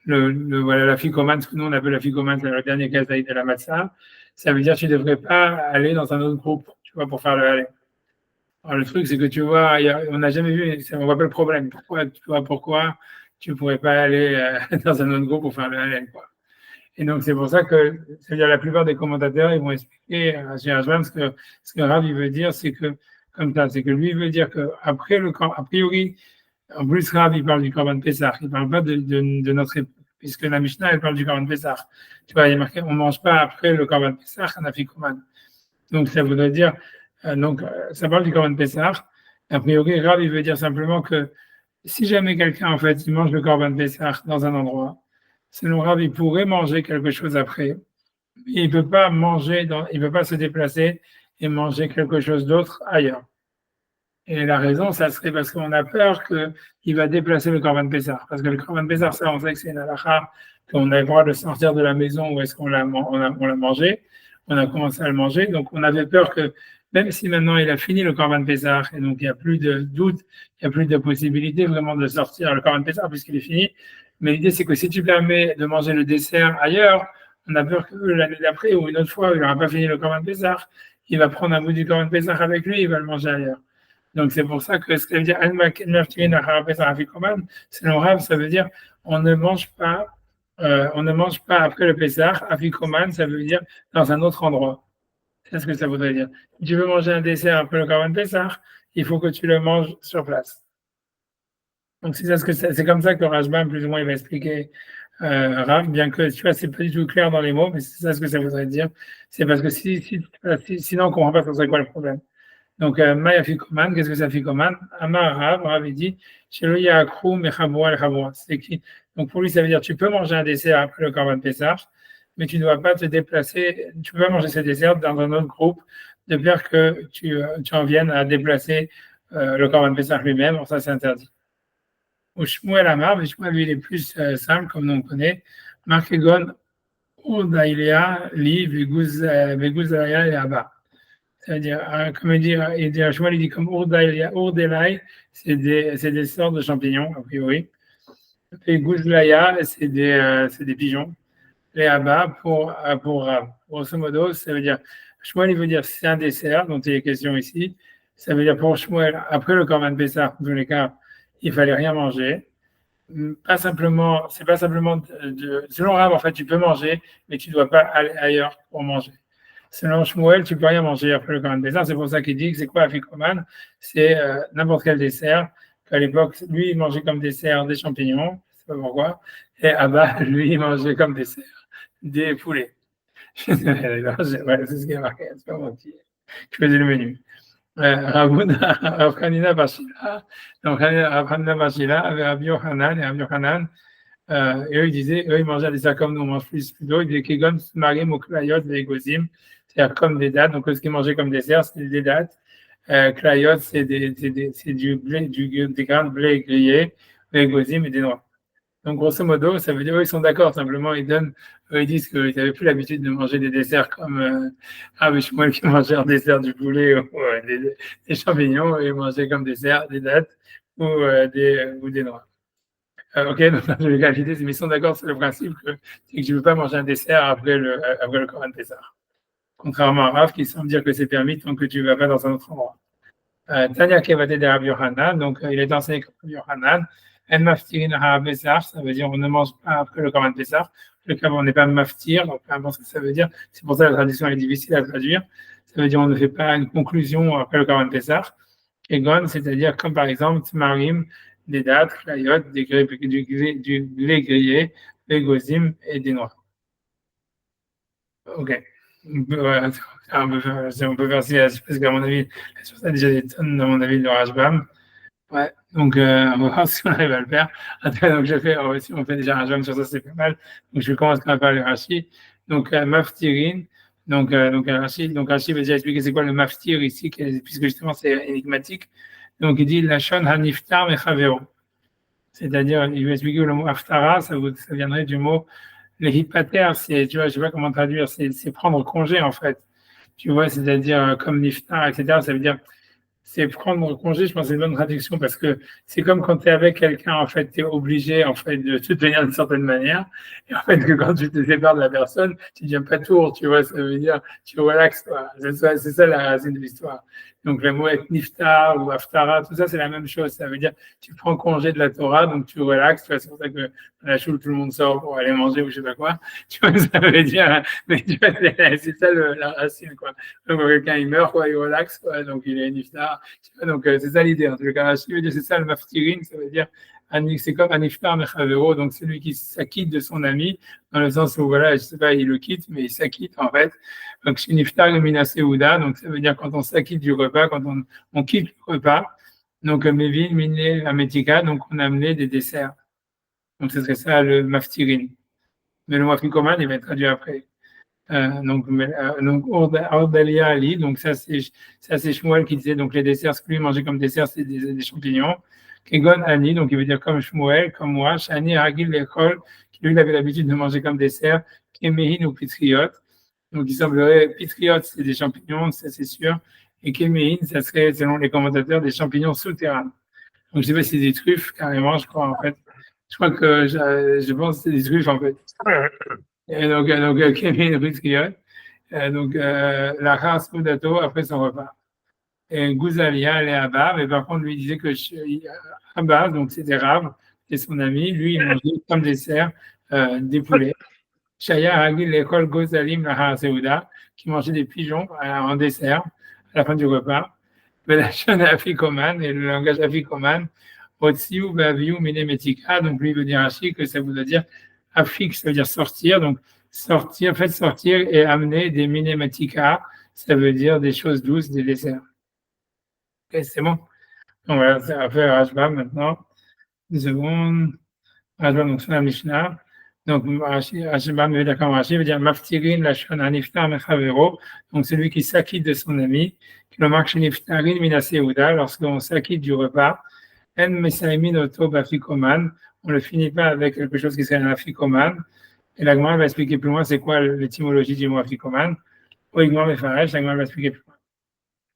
S1: voilà, la ficomane, ce que nous on appelle la ficomane, c'est le dernier casaï de la matzah, ça veut dire que tu ne devrais pas aller dans un autre groupe, tu vois, pour faire le aller. Alors, le truc, c'est que tu vois, on n'a jamais vu, on voit pas le problème. Pourquoi tu ne pourrais pas aller dans un autre groupe pour faire le aller, quoi. Et donc, c'est pour ça que, c'est-à-dire la plupart des commentateurs, ils vont expliquer à Gérard ce que Rav, il veut dire, c'est que, comme ça, c'est que lui, il veut dire qu'après a priori, en plus, Rav, il parle du Korban Pessah, il ne parle pas de notre époque, puisque la Mishnah, elle parle du Korban Pessah. Tu vois, il y a marqué, on ne mange pas après le Korban Pessah, un afikoman. Donc, ça voudrait dire, ça parle du Korban Pessah. A priori, Rav, il veut dire simplement que si jamais quelqu'un, en fait, il mange le Korban Pessah dans un endroit, selon Rav, il pourrait manger quelque chose après, mais il ne peut pas il peut pas se déplacer et manger quelque chose d'autre ailleurs. Et la raison, ça serait parce qu'on a peur qu'il va déplacer le Korban Pessah. Parce que le Korban Pessah, ça, on sait que c'est une halakha, qu'on a le droit de sortir de la maison où est-ce qu'on l'a mangé. On a commencé à le manger. Donc, on avait peur que, même si maintenant il a fini le Korban Pessah, et donc il n'y a plus de doute, il n'y a plus de possibilité vraiment de sortir le Korban Pessah puisqu'il est fini. Mais l'idée, c'est que si tu permets de manger le dessert ailleurs, on a peur que l'année d'après ou une autre fois où il n'aura pas fini le Korban Pessah, il va prendre un bout du Korban Pessah avec lui et il va le manger ailleurs. Donc c'est pour ça que ce que veut dire selon Rav, ça veut dire on ne mange pas après le Pessah, afikoman, ça veut dire dans un autre endroit. C'est ce que ça voudrait dire. Si tu veux manger un dessert après le Korban Pessah, il faut que tu le manges sur place. Donc c'est comme ça que Rajbam, plus ou moins, il va expliquer Rav, bien que tu vois, c'est pas du tout clair dans les mots, mais c'est ça ce que ça voudrait dire. C'est parce que sinon on ne comprend pas ce serait quoi le problème. Donc, Maya Fikoman, qu'est-ce que ça Fikoman? Amar Rav, Rav, il dit, Sheloya Akrou Mechabua el c'est qui? Donc, pour lui, ça veut dire, tu peux manger un dessert après le Korban Pessah, mais tu ne dois pas te déplacer, tu peux pas manger ce dessert dans un autre groupe, de peur que tu en viennes à déplacer le Korban Pessah lui-même, alors ça, c'est interdit. Au Shmuel Amar, mais Shmuel, lui, il est plus simple, comme nous on connaît. Markegon, Urdaïlia, Li, Veguzaya et Abba. C'est-à-dire, comme il dit Shmuel, il dit comme Urdelai, c'est des sortes de champignons, a priori. Et Guzlaya, c'est des pigeons. Les Abba pour Rav. Grosso modo, ça veut dire, Shmuel, il veut dire c'est un dessert dont il est question ici. Ça veut dire pour Shmuel, après le Korban Pessah, dans tous les cas, il fallait rien manger. C'est pas simplement selon Rav, en fait, tu peux manger, mais tu ne dois pas aller ailleurs pour manger. Selon Shmuel, tu ne peux rien manger après le Korban Pessah. C'est pour ça qu'il dit que c'est quoi afikoman? C'est n'importe quel dessert. Qu'à l'époque, lui, il mangeait comme dessert des champignons, je ne sais pas pourquoi. Et Abba, lui, il mangeait comme dessert des poulets. C'est ce qui est marqué. C'est pas moi qui faisais le menu. Ravkanina Bashila, donc Ravkanina Bashila avec Rabbi Yochanan et Rabbi Yochanan, et eux ils mangeaient des desserts comme nous on mange plus d'eau, ils disaient Kegon Marim ou Klayot et Gozim, c'est-à-dire comme des dattes, donc ce qu'ils mangeaient comme dessert c'était des dattes, Klayot c'est du blé, des grains de blé grillés, et Gozim et des noix. Donc, grosso modo, ça veut dire qu'ils sont d'accord, simplement, ils disent qu'ils n'avaient plus l'habitude de manger des desserts comme Shmuel qui mangeait un dessert du poulet ou des champignons, et ils mangeaient comme dessert des dattes ou des noix. Ok, donc je vais clarifier, mais ils sont d'accord sur le principe c'est que je ne veux pas manger un dessert après le Korban Pessah. Contrairement à Rav qui semble dire que c'est permis tant que tu ne vas pas dans un autre endroit. Tanya Kevate de Rabbi Yochanan, donc il est enseigné comme Rabbi Yochanan. En maftirin ha Pessah, ça veut dire on ne mange pas après le Korban Pessah. Le cas on n'est pas maftir, donc peu importe ce que ça veut dire. C'est pour ça que la traduction est difficile à traduire. Ça veut dire on ne fait pas une conclusion après le Korban Pessah. Egon, c'est-à-dire comme par exemple Tmarim, des dattes, clayot, du blé grillé, des gozim et des noix. Ok. Voilà, on peut faire ci, parce qu'à mon avis, sur ça, déjà des tonnes, dans mon avis, de Rashbam. Ouais, donc on va voir si on arrive à le faire. Après, donc si on fait déjà un Rashbam sur ça, c'est pas mal. Donc je commence à faire le Rashi. Donc Maftirin, Rashi va déjà expliquer c'est quoi le Maftir ici, puisque justement c'est énigmatique. Donc il dit Lachon Haniftar Mechavero. C'est-à-dire, il va expliquer le mot Aftara, ça viendrait du mot le hipater, tu vois, je sais pas comment traduire, c'est prendre congé en fait. Tu vois, c'est-à-dire comme niftar, etc. Ça veut dire c'est prendre congé, je pense que c'est une bonne traduction parce que c'est comme quand tu es avec quelqu'un, en fait, tu es obligé en fait, de te tenir d'une certaine manière. Et en fait, que quand tu te sépares de la personne, tu ne deviens pas tour, tu vois, ça veut dire tu relaxes. C'est ça la racine de l'histoire. Donc le mot être niftar ou aftara, tout ça, c'est la même chose. Ça veut dire tu prends congé de la Torah, donc tu relaxes. Tu vois, c'est pour ça que dans la choule, tout le monde sort pour aller manger ou je sais pas quoi. Tu vois, ça veut dire, mais tu vois, c'est ça la racine, quoi. Donc quand quelqu'un il meurt, quoi, il relaxe, quoi, donc il est niftar. Donc, c'est ça l'idée. En tout cas, c'est ça le maftirin, ça veut dire, c'est comme un iftar mechavero, donc celui qui s'acquitte de son ami, dans le sens où, voilà, je sais pas, il le quitte, mais il s'acquitte, en fait. Donc, chez niftar mina seuda, donc ça veut dire quand on s'acquitte du repas, quand on quitte le repas. Donc, mevin, miné, ametika, donc on a amené des desserts. Donc, ce serait ça le maftirin. Mais le mafikoman, il va être traduit après. Donc Ordalia Ali, donc ça c'est Shmuel qui disait donc les desserts, ce que lui mangeait comme dessert, c'est des champignons. Kegon Ani, donc il veut dire comme Shmuel, comme moi, Shani Hagil Lechol, qui lui il avait l'habitude de manger comme dessert, Kemehin ou Pitriot. Donc il semblerait, Pitriot c'est des champignons, ça c'est sûr, et Kemehin, ça serait selon les commentateurs des champignons souterrains. Donc je sais pas si c'est des truffes carrément, je crois en fait. Je crois que je pense que c'est des truffes en fait. Et donc Kemehin ou Pitriot. La race Odato après son repas. Et Gouzalia, elle est Abba, mais par contre, lui disait que Abba, donc c'était Rav, c'était son ami, lui, il mangeait comme dessert des poulets. Shaya Hagil, l'école Gozalim, la Seuda, qui mangeait des pigeons en dessert à la fin du repas. La chaîne Afikoman, et le langage Afikoman, Otsiu, Baviu, Minemetika, donc lui veut dire ainsi que ça voudrait dire Afik, ça veut dire sortir, donc sortir, faites sortir et amener des Minemetika, ça veut dire des choses douces, des desserts. Ok, c'est bon. Donc voilà, ça va faire Rashbam maintenant. Une seconde. Rashbam, donc sur la Mishnah. Donc Rashbam veut dire comme Rashi, veut dire Maftirin, la shon niftar mechavero. Donc celui qui s'acquitte de son ami. Qui le marque chez Niftarin minaseuda, lorsqu'on s'acquitte du repas. En mesaimin oto bafikoman. On ne le finit pas avec quelque chose qui serait un afikoman. Et la Gemara va expliquer plus loin c'est quoi l'étymologie du mot afikoman. Ou Igmar Mefaresh, la Gemara va expliquer plus loin.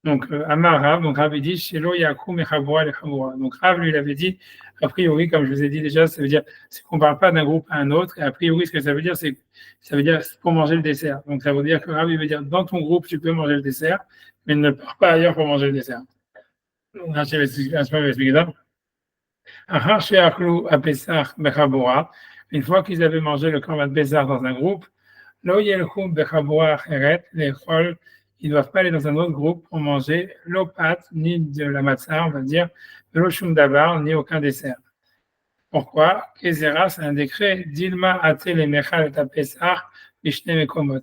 S1: Donc, Amar Rav, donc Rav dit, Shelo Yakum et Chabura le Chabura. Donc, Rav lui, il avait dit, a priori, comme je vous ai dit déjà, ça veut dire, c'est qu'on ne parle pas d'un groupe à un autre, et a priori, ce que ça veut dire, c'est, ça veut dire pour manger le dessert. Donc, ça veut dire que Rav, il veut dire, dans ton groupe, tu peux manger le dessert, mais ne pars pas ailleurs pour manger le dessert. Donc, Rav va expliquer ça. Ahar Sheachlu à Pesach Bechabura, une fois qu'ils avaient mangé le Korban Pesach dans un groupe, Lo Yelchum Bechabura Cheret, les Chol, ils ne doivent pas aller dans un autre groupe pour manger l'opat, ni de la matzah, on va dire, de l'oshum davar, ni aucun dessert. Pourquoi? Gezerah, c'est un décret, Dilma ate le mechal et Pesach, Bishne Mekomot.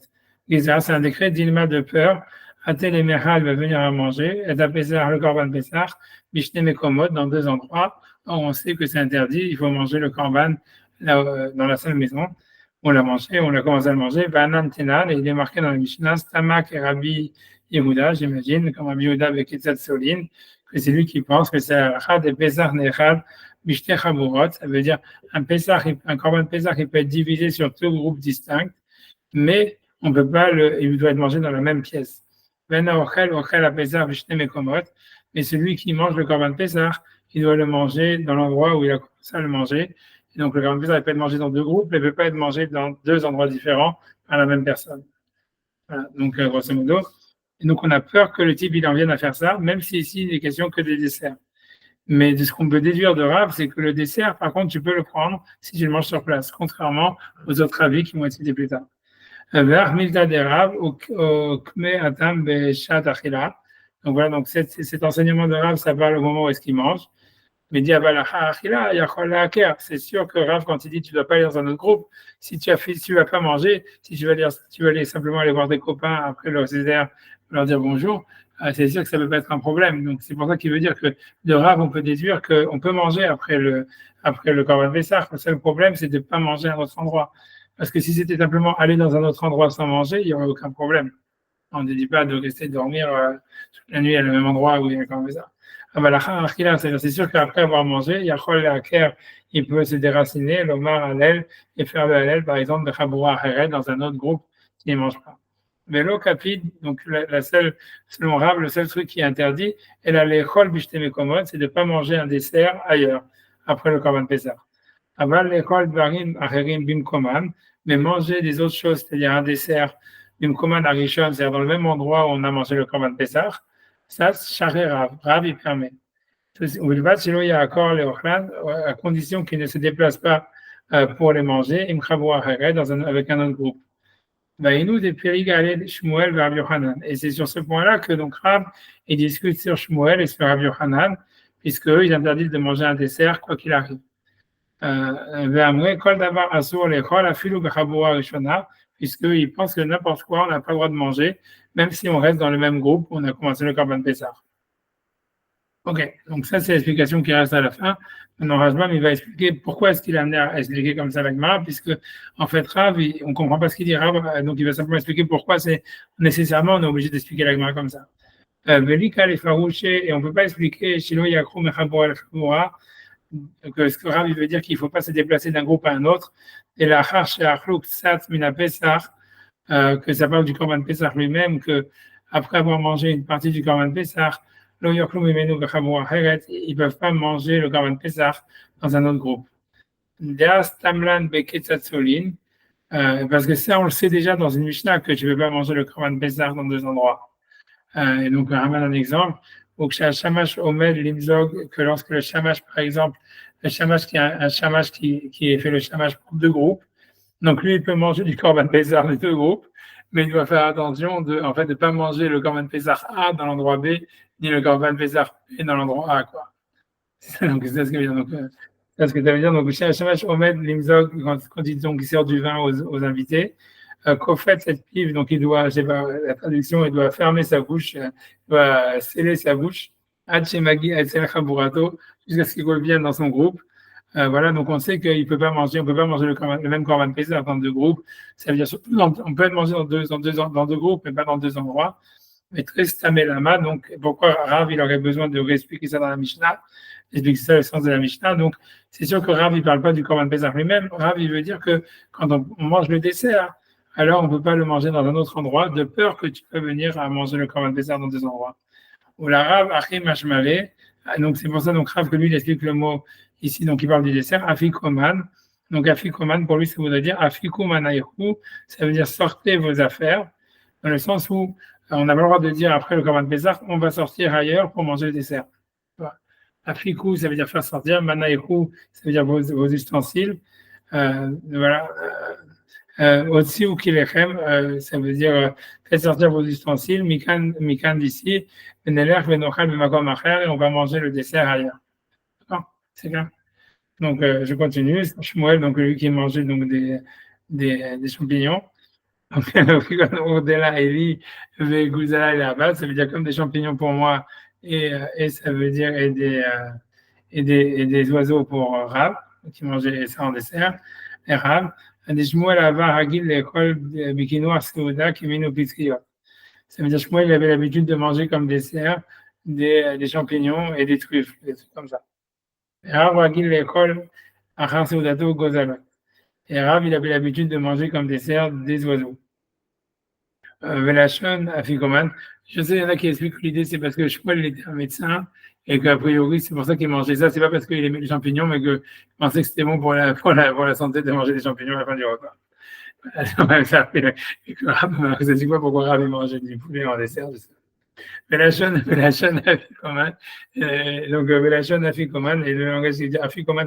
S1: Gezerah, c'est un décret, Dilma de peur, ate le mechal va venir à manger, et Pesach, le korban Pesach, Bishne Mekomot, dans deux endroits. Or, on sait que c'est interdit, il faut manger le korban dans la seule maison. On l'a mangé, on a commencé à le manger. Vanan Tenan, et il est marqué dans la Mishnah, Stamak et Rabbi Yehuda, j'imagine, comme Rabbi Yehuda avec Etzat Solin, que c'est lui qui pense que c'est Achad et Pesach Nechad, Bishte Chaburot, ça veut dire un korban Pesach, il peut être divisé sur deux groupes distincts, mais on peut pas il doit être mangé dans la même pièce. Vena Ochel, Ochel a Pesach, Bishte Mekomot, mais celui qui mange le korban Pesach, il doit le manger dans l'endroit où il a commencé à le manger. Et donc, le korban Pesach peut être mangé dans deux groupes, mais il ne peut pas être mangé dans deux endroits différents par la même personne. Voilà. Donc, grosso modo. Et donc, on a peur que le type, il en vienne à faire ça, même si ici, il est question que des desserts. Mais de ce qu'on peut déduire de Rav, c'est que le dessert, par contre, tu peux le prendre si tu le manges sur place, contrairement aux autres avis qui vont être cités plus tard. Donc voilà, donc cet enseignement de Rav, ça parle au moment où est-ce qu'il mange. Mais dit c'est sûr que Rav, quand il dit tu ne dois pas aller dans un autre groupe, si tu ne vas pas manger, si tu vas aller simplement aller voir des copains après leur CDR, leur dire bonjour, c'est sûr que ça ne peut pas être un problème. Donc c'est pour ça qu'il veut dire que de Rav, on peut déduire qu'on peut manger après le Korban Pessah. Le seul problème, c'est de ne pas manger à un autre endroit. Parce que si c'était simplement aller dans un autre endroit sans manger, il n'y aurait aucun problème. On ne dit pas de rester dormir toute la nuit à le même endroit où il y a quand même ça. C'est sûr qu'après avoir mangé, il peut se déraciner, l'omar halel, et faire le halel, par exemple, de chaboura heret dans un autre groupe qui ne mange pas. Mais l'eau capide, donc selon Rav, le seul truc qui est interdit, et la l'échol bishtémekomod, c'est de ne pas manger un dessert ailleurs, après le Korban Pessah. Aval l'échol barim acherim bimkoman, mais manger des autres choses, c'est-à-dire un dessert bimkoman arishon, c'est-à-dire dans le même endroit où on a mangé le Korban Pessah, ça, charé Rav. Rav, il permet. Sinon, il y a accord les ochlan, à condition qu'ils ne se déplacent pas pour les manger, avec un autre groupe. Et c'est sur ce point-là que donc Rav il discute sur Shmuel et sur Rabbi Yochanan, puisque eux, ils interdisent de manger un dessert quoi qu'il arrive. Puisqu'ils pensent que n'importe quoi, on n'a pas le droit de manger, même si on reste dans le même groupe, on a commencé le Korban Pessah. Ok, donc ça c'est l'explication qui reste à la fin. Maintenant, Rajbam, il va expliquer pourquoi est-ce qu'il a amené à expliquer comme ça la Gemara, puisque en fait, Rav, on ne comprend pas ce qu'il dit Rav, donc il va simplement expliquer pourquoi c'est nécessairement on est obligé d'expliquer la Gemara comme ça. Velika les farouchés, et on ne peut pas expliquer Shilo Yakrou Mechabor el Chaboura, que ce que Rav il veut dire qu'il ne faut pas se déplacer d'un groupe à un autre, et la Harche Achluk Sat Mina Pesach, que ça parle du Korban Pesach lui-même, que après avoir mangé une partie du Korban Pesach, ils ne peuvent pas manger le Korban Pessah dans un autre groupe. Parce que ça, on le sait déjà dans une Mishnah que tu ne peux pas manger le Korban Pessah dans deux endroits. Et donc, on ramène un exemple. Donc, chez un Shamash Omed Limzog, que lorsque le Shamash, par exemple, le Shamash qui a un Shamash qui fait le Shamash pour deux groupes, donc lui, il peut manger du Korban Pessah des deux groupes, mais il doit faire attention de ne pas manger le Korban Pessah A dans l'endroit B, ni le Korban Pessah B dans l'endroit A, quoi. Donc, c'est ce que ça veut dire. Donc, c'est ce que ça veut dire. Donc, chez Shamash Omed Limzog, quand il sert du vin aux invités, qu'au fait, cette pive, donc il doit, j'ai pas la traduction, il doit fermer sa bouche, il doit sceller sa bouche, jusqu'à ce qu'il revienne dans son groupe. Voilà, donc on sait qu'on ne peut pas manger le même Korban Pessah dans deux groupes. Ça veut dire surtout, on peut manger dans deux groupes, mais pas dans deux endroits. Mais très stamelama, donc pourquoi Rav il aurait besoin de réexpliquer ça dans la Mishnah, expliquer ça le sens de la Mishnah. Donc c'est sûr que Rav il parle pas du Korban Pessah lui-même. Rav il veut dire que quand on mange le dessert, alors on ne peut pas le manger dans un autre endroit, de peur que tu peux venir à manger le Korban Pessah dans deux endroits. Ou la Rav Achim Hashmale, donc c'est pour ça donc Rav que lui il explique le mot ici, donc il parle du dessert, Afikoman. Donc Afikoman, pour lui, ça voudrait dire Afikumanayhu, ça veut dire sortez vos affaires, dans le sens où on n'a pas le droit de dire après le Korban Pessah, on va sortir ailleurs pour manger le dessert. Afiku, ça veut dire faire sortir, Manayhu, ça veut dire vos ustensiles. Voilà. Aussi ou kilechem, ça veut dire faites sortir vos ustensiles, mikan d'ici, veneler, venochal, bemakom acher, et on va manger le dessert ailleurs. D'accord, c'est clair. Donc je continue. Shmuel, donc lui qui mangeait donc des champignons. Donc Ordela, Eli, Gouzala et là-bas, ça veut dire comme des champignons pour moi, et ça veut dire et des oiseaux pour Rav, qui mangeait ça en dessert, et Rav. Ça veut dire Shmuel il avait l'habitude de manger comme dessert des champignons et des truffes, des trucs comme ça. Et Rav il avait l'habitude de manger comme dessert des oiseaux. Velachon Afikoman. Je sais, il y en a qui expliquent que l'idée c'est parce que Shmuel était un médecin et qu'a priori c'est pour ça qu'il mangeait ça. C'est pas parce qu'il aimait les champignons, mais qu'il pensait que c'était bon pour la santé de manger des champignons à la fin du repas. Et que Rav, vous savez quoi, pourquoi Rav mangeait du poulet en dessert? Velachon Afikoman. Donc Velachon Afikoman, et le langage qui dit Afikoman,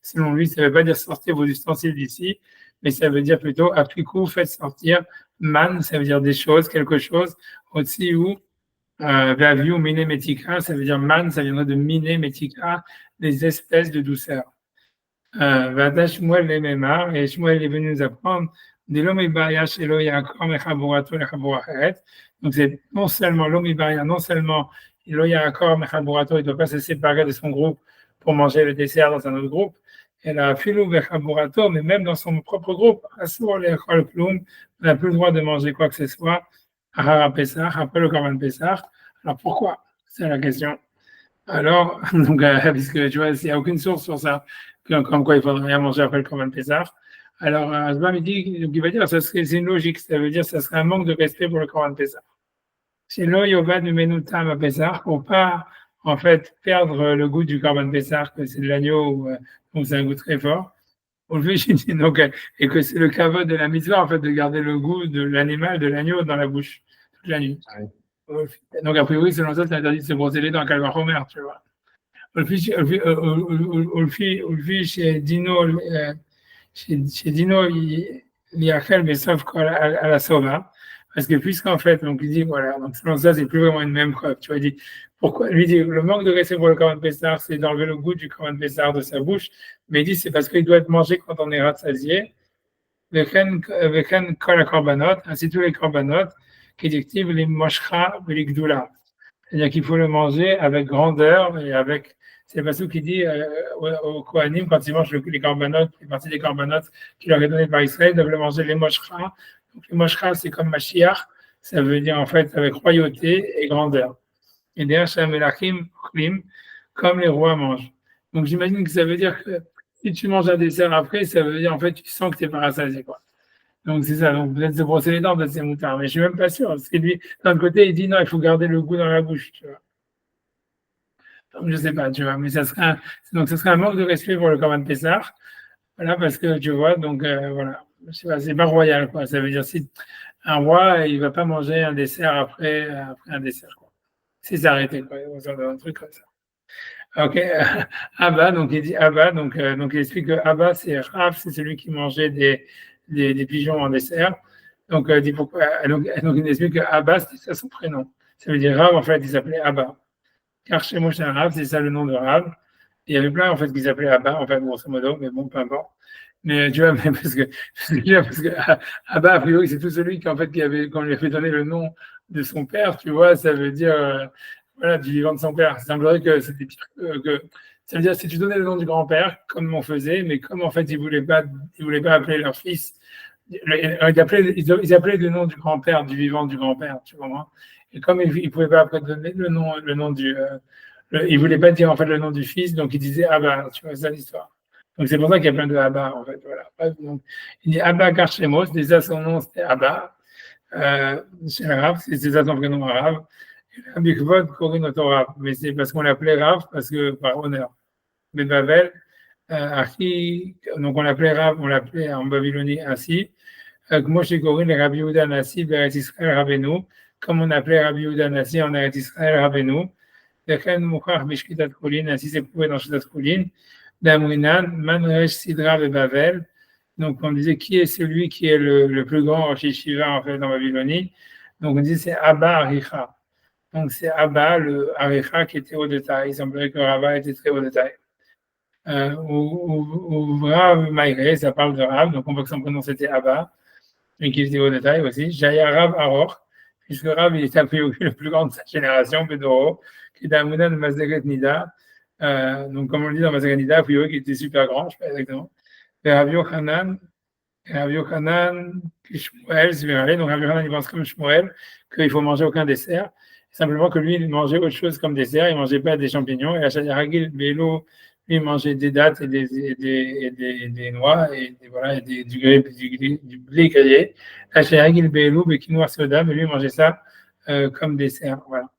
S1: selon lui, ça ne veut pas dire sortez vos ustensiles d'ici, mais ça veut dire plutôt Afiku, faites sortir. Man, ça veut dire des choses, quelque chose, aussi où Vaviu mine metika, ça veut dire man, ça viendrait de mine metika, des espèces de douceur. Vada Shmuel le Memar, et Shmuel est venu nous apprendre, de l'omibaya shelo yaakor mechaburato lechaburahet. Donc c'est non seulement l'omibaya, non seulement lo yaakor mechaburato, il ne doit pas se séparer de son groupe pour manger le dessert dans un autre groupe, et la filou mechaburato, mais même dans son propre groupe, asur lechol klum, on n'a plus le droit de manger quoi que ce soit, ahara Pesach, après le Korban Pesach. Alors pourquoi? C'est la question. Alors, donc, puisque tu vois, il n'y a aucune source sur ça, comme quoi il faudrait rien manger après le Korban Pessah. Alors, Asbam, il va dire, c'est une logique, ça veut dire que ça serait un manque de respect pour le Korban Pessah. C'est lo yovad menutam à Pessah, pour pas, en fait, perdre le goût du Korban Pessah, que c'est de l'agneau, donc c'est un goût très fort. Donc, et que c'est le kavod de la mitzvah, en fait, de garder le goût de l'animal, de l'agneau dans la bouche toute la nuit. Donc, a priori, selon ça, c'est interdit de se brosser les dents à Calvar Homer, tu vois. Ulfi, chez Dino, Liachel, mais sauf à la Sova. Parce que puisqu'en fait, donc il dit, voilà, donc selon ça, c'est plus vraiment une même preuve. Tu vois, il dit, pourquoi, lui dit, le manque de respect pour le Korban Pessah, c'est d'enlever le goût du Korban Pessah de sa bouche. Mais il dit, c'est parce qu'il doit être mangé quand on est rassasié. Veken kol korbanot, ainsi tous les korbanot, qui décrivent les moshcha les gdoula. C'est-à-dire qu'il faut le manger avec grandeur et avec. C'est Passou qui dit aux Kohanim, quand ils mangent les korbanot, les parties des korbanot qui leur est donné par Israël, ils doivent le manger les moshcha. Donc les moshcha, c'est comme Mashiach, ça veut dire en fait avec royauté et grandeur. Et derrière, Shem Elachim, comme les rois mangent. Donc j'imagine que ça veut dire que si tu manges un dessert après, ça veut dire en fait tu sens que tu n'es pas rassasié, quoi. Donc c'est ça, donc peut-être se brosser les dents, peut-être c'est moutard, mais je suis même pas sûr. Parce que lui, d'un côté, il dit non, il faut garder le goût dans la bouche, tu vois. Donc je sais pas, tu vois, mais donc ça serait un manque de respect pour le Korban Pessah. Voilà, parce que tu vois, donc voilà, je sais pas, c'est pas royal, quoi. Ça veut dire si un roi, il va pas manger un dessert après un dessert, quoi. C'est arrêté, quoi. Un truc comme ça. Ok, Abba, donc il dit Abba, donc il explique que Abba, c'est Rav, c'est celui qui mangeait des pigeons en dessert. Donc, il dit pourquoi, donc il explique que Abba, c'est ça son prénom. Ça veut dire Rav, en fait, il s'appelait Abba. Car chez Moshe Rav, c'est ça le nom de Rav. Il y avait plein, en fait, qui s'appelaient Abba, en fait, grosso modo, mais bon, peu importe. Mais tu vois, parce que Abba, a priori, c'est tout celui qui, en fait, qu'on lui a fait donner le nom de son père, tu vois, ça veut dire, voilà, du vivant de son père. Ça semblerait que c'était pire que. Ça veut dire, si tu donnais le nom du grand-père, comme on faisait, mais comme, en fait, ils voulaient pas appeler leur fils, ils appelaient le nom du grand-père, du vivant du grand-père, tu vois. Et comme ils ne pouvaient pas après donner le nom du. Ils ne voulaient pas dire, en fait, le nom du fils, donc ils disaient Abba, tu vois, c'est ça l'histoire. Donc c'est pour ça qu'il y a plein de Abba, en fait. Voilà. Donc, il dit Abba Karchemos, déjà son nom c'était Abba, c'est arabe, c'est ça son prénom arabe. Bikvod Korin Rav, mais c'est parce qu'on l'appelait Rav, parce que par honneur. Mais Babel, donc on l'appelait Rav, on l'appelait en Babylonie ainsi. Moshe Korin et Rabbi Yehuda Nassi, Beret Israël Rabbeinu, comme on appelait Rabbi Yehuda Nassi en Eretz Israël Rabbeinu. Lechen Mouchach Bishkitat Kulin, ainsi c'est prouvé dans Shitat Kulin. Damrinan, Manresh Sidra de Babel. Donc on disait qui est celui qui est le plus grand Rosh Yeshiva en fait dans Babylonie. Donc on dit c'est Abba Aricha. Donc c'est Abba, le Aricha qui était au détail. Il semblerait que Rabba était très au détail. Ou Rav Maïré, ça parle de Rav, donc on voit que son prénom c'était Abba, et qu'il était au détail aussi. Jaya Rav Aror, puisque Rav il est appelé le plus grand de sa génération, Pedoro, qui est Amounan de Mazeret Nida. Donc comme on le dit dans Mazeret Nida, a priori qui était super grand, je ne sais pas exactement. Et Rav Yochanan, Shmuel, c'est bien. Donc Rav Yochanan il pense comme Shmuel qu'il faut manger aucun dessert. Simplement que lui, il mangeait autre chose comme dessert, il ne mangeait pas des champignons. Et Achad Yaragil, Bélo, lui, il mangeait des dattes et des noix, et voilà, du blé grillé. Achad Yaragil, Bélo, Bekinoir Soda, mais lui, il mangeait ça comme dessert. Voilà.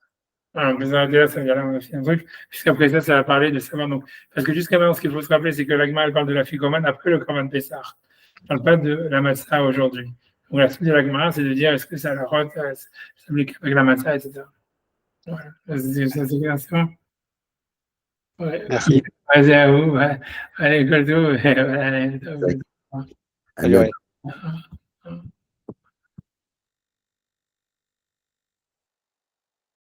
S1: Alors, là, ça veut dire on a fait un truc. Jusqu'après ça, ça va parler de savoir. Donc, parce que jusqu'à maintenant, ce qu'il faut se rappeler, c'est que l'Agma, elle parle de la ficomane après le Korban Pessah. Elle ne parle pas de la matzah aujourd'hui. Donc, la suite de l'Agma, c'est de dire est-ce que ça la rote, ça s'applique avec la matzah, etc. Voilà, c'est bien ça. Ouais.
S3: Merci.
S1: Vas-y à vous. Ouais. Allez, Colto. Allez,
S2: À bientôt.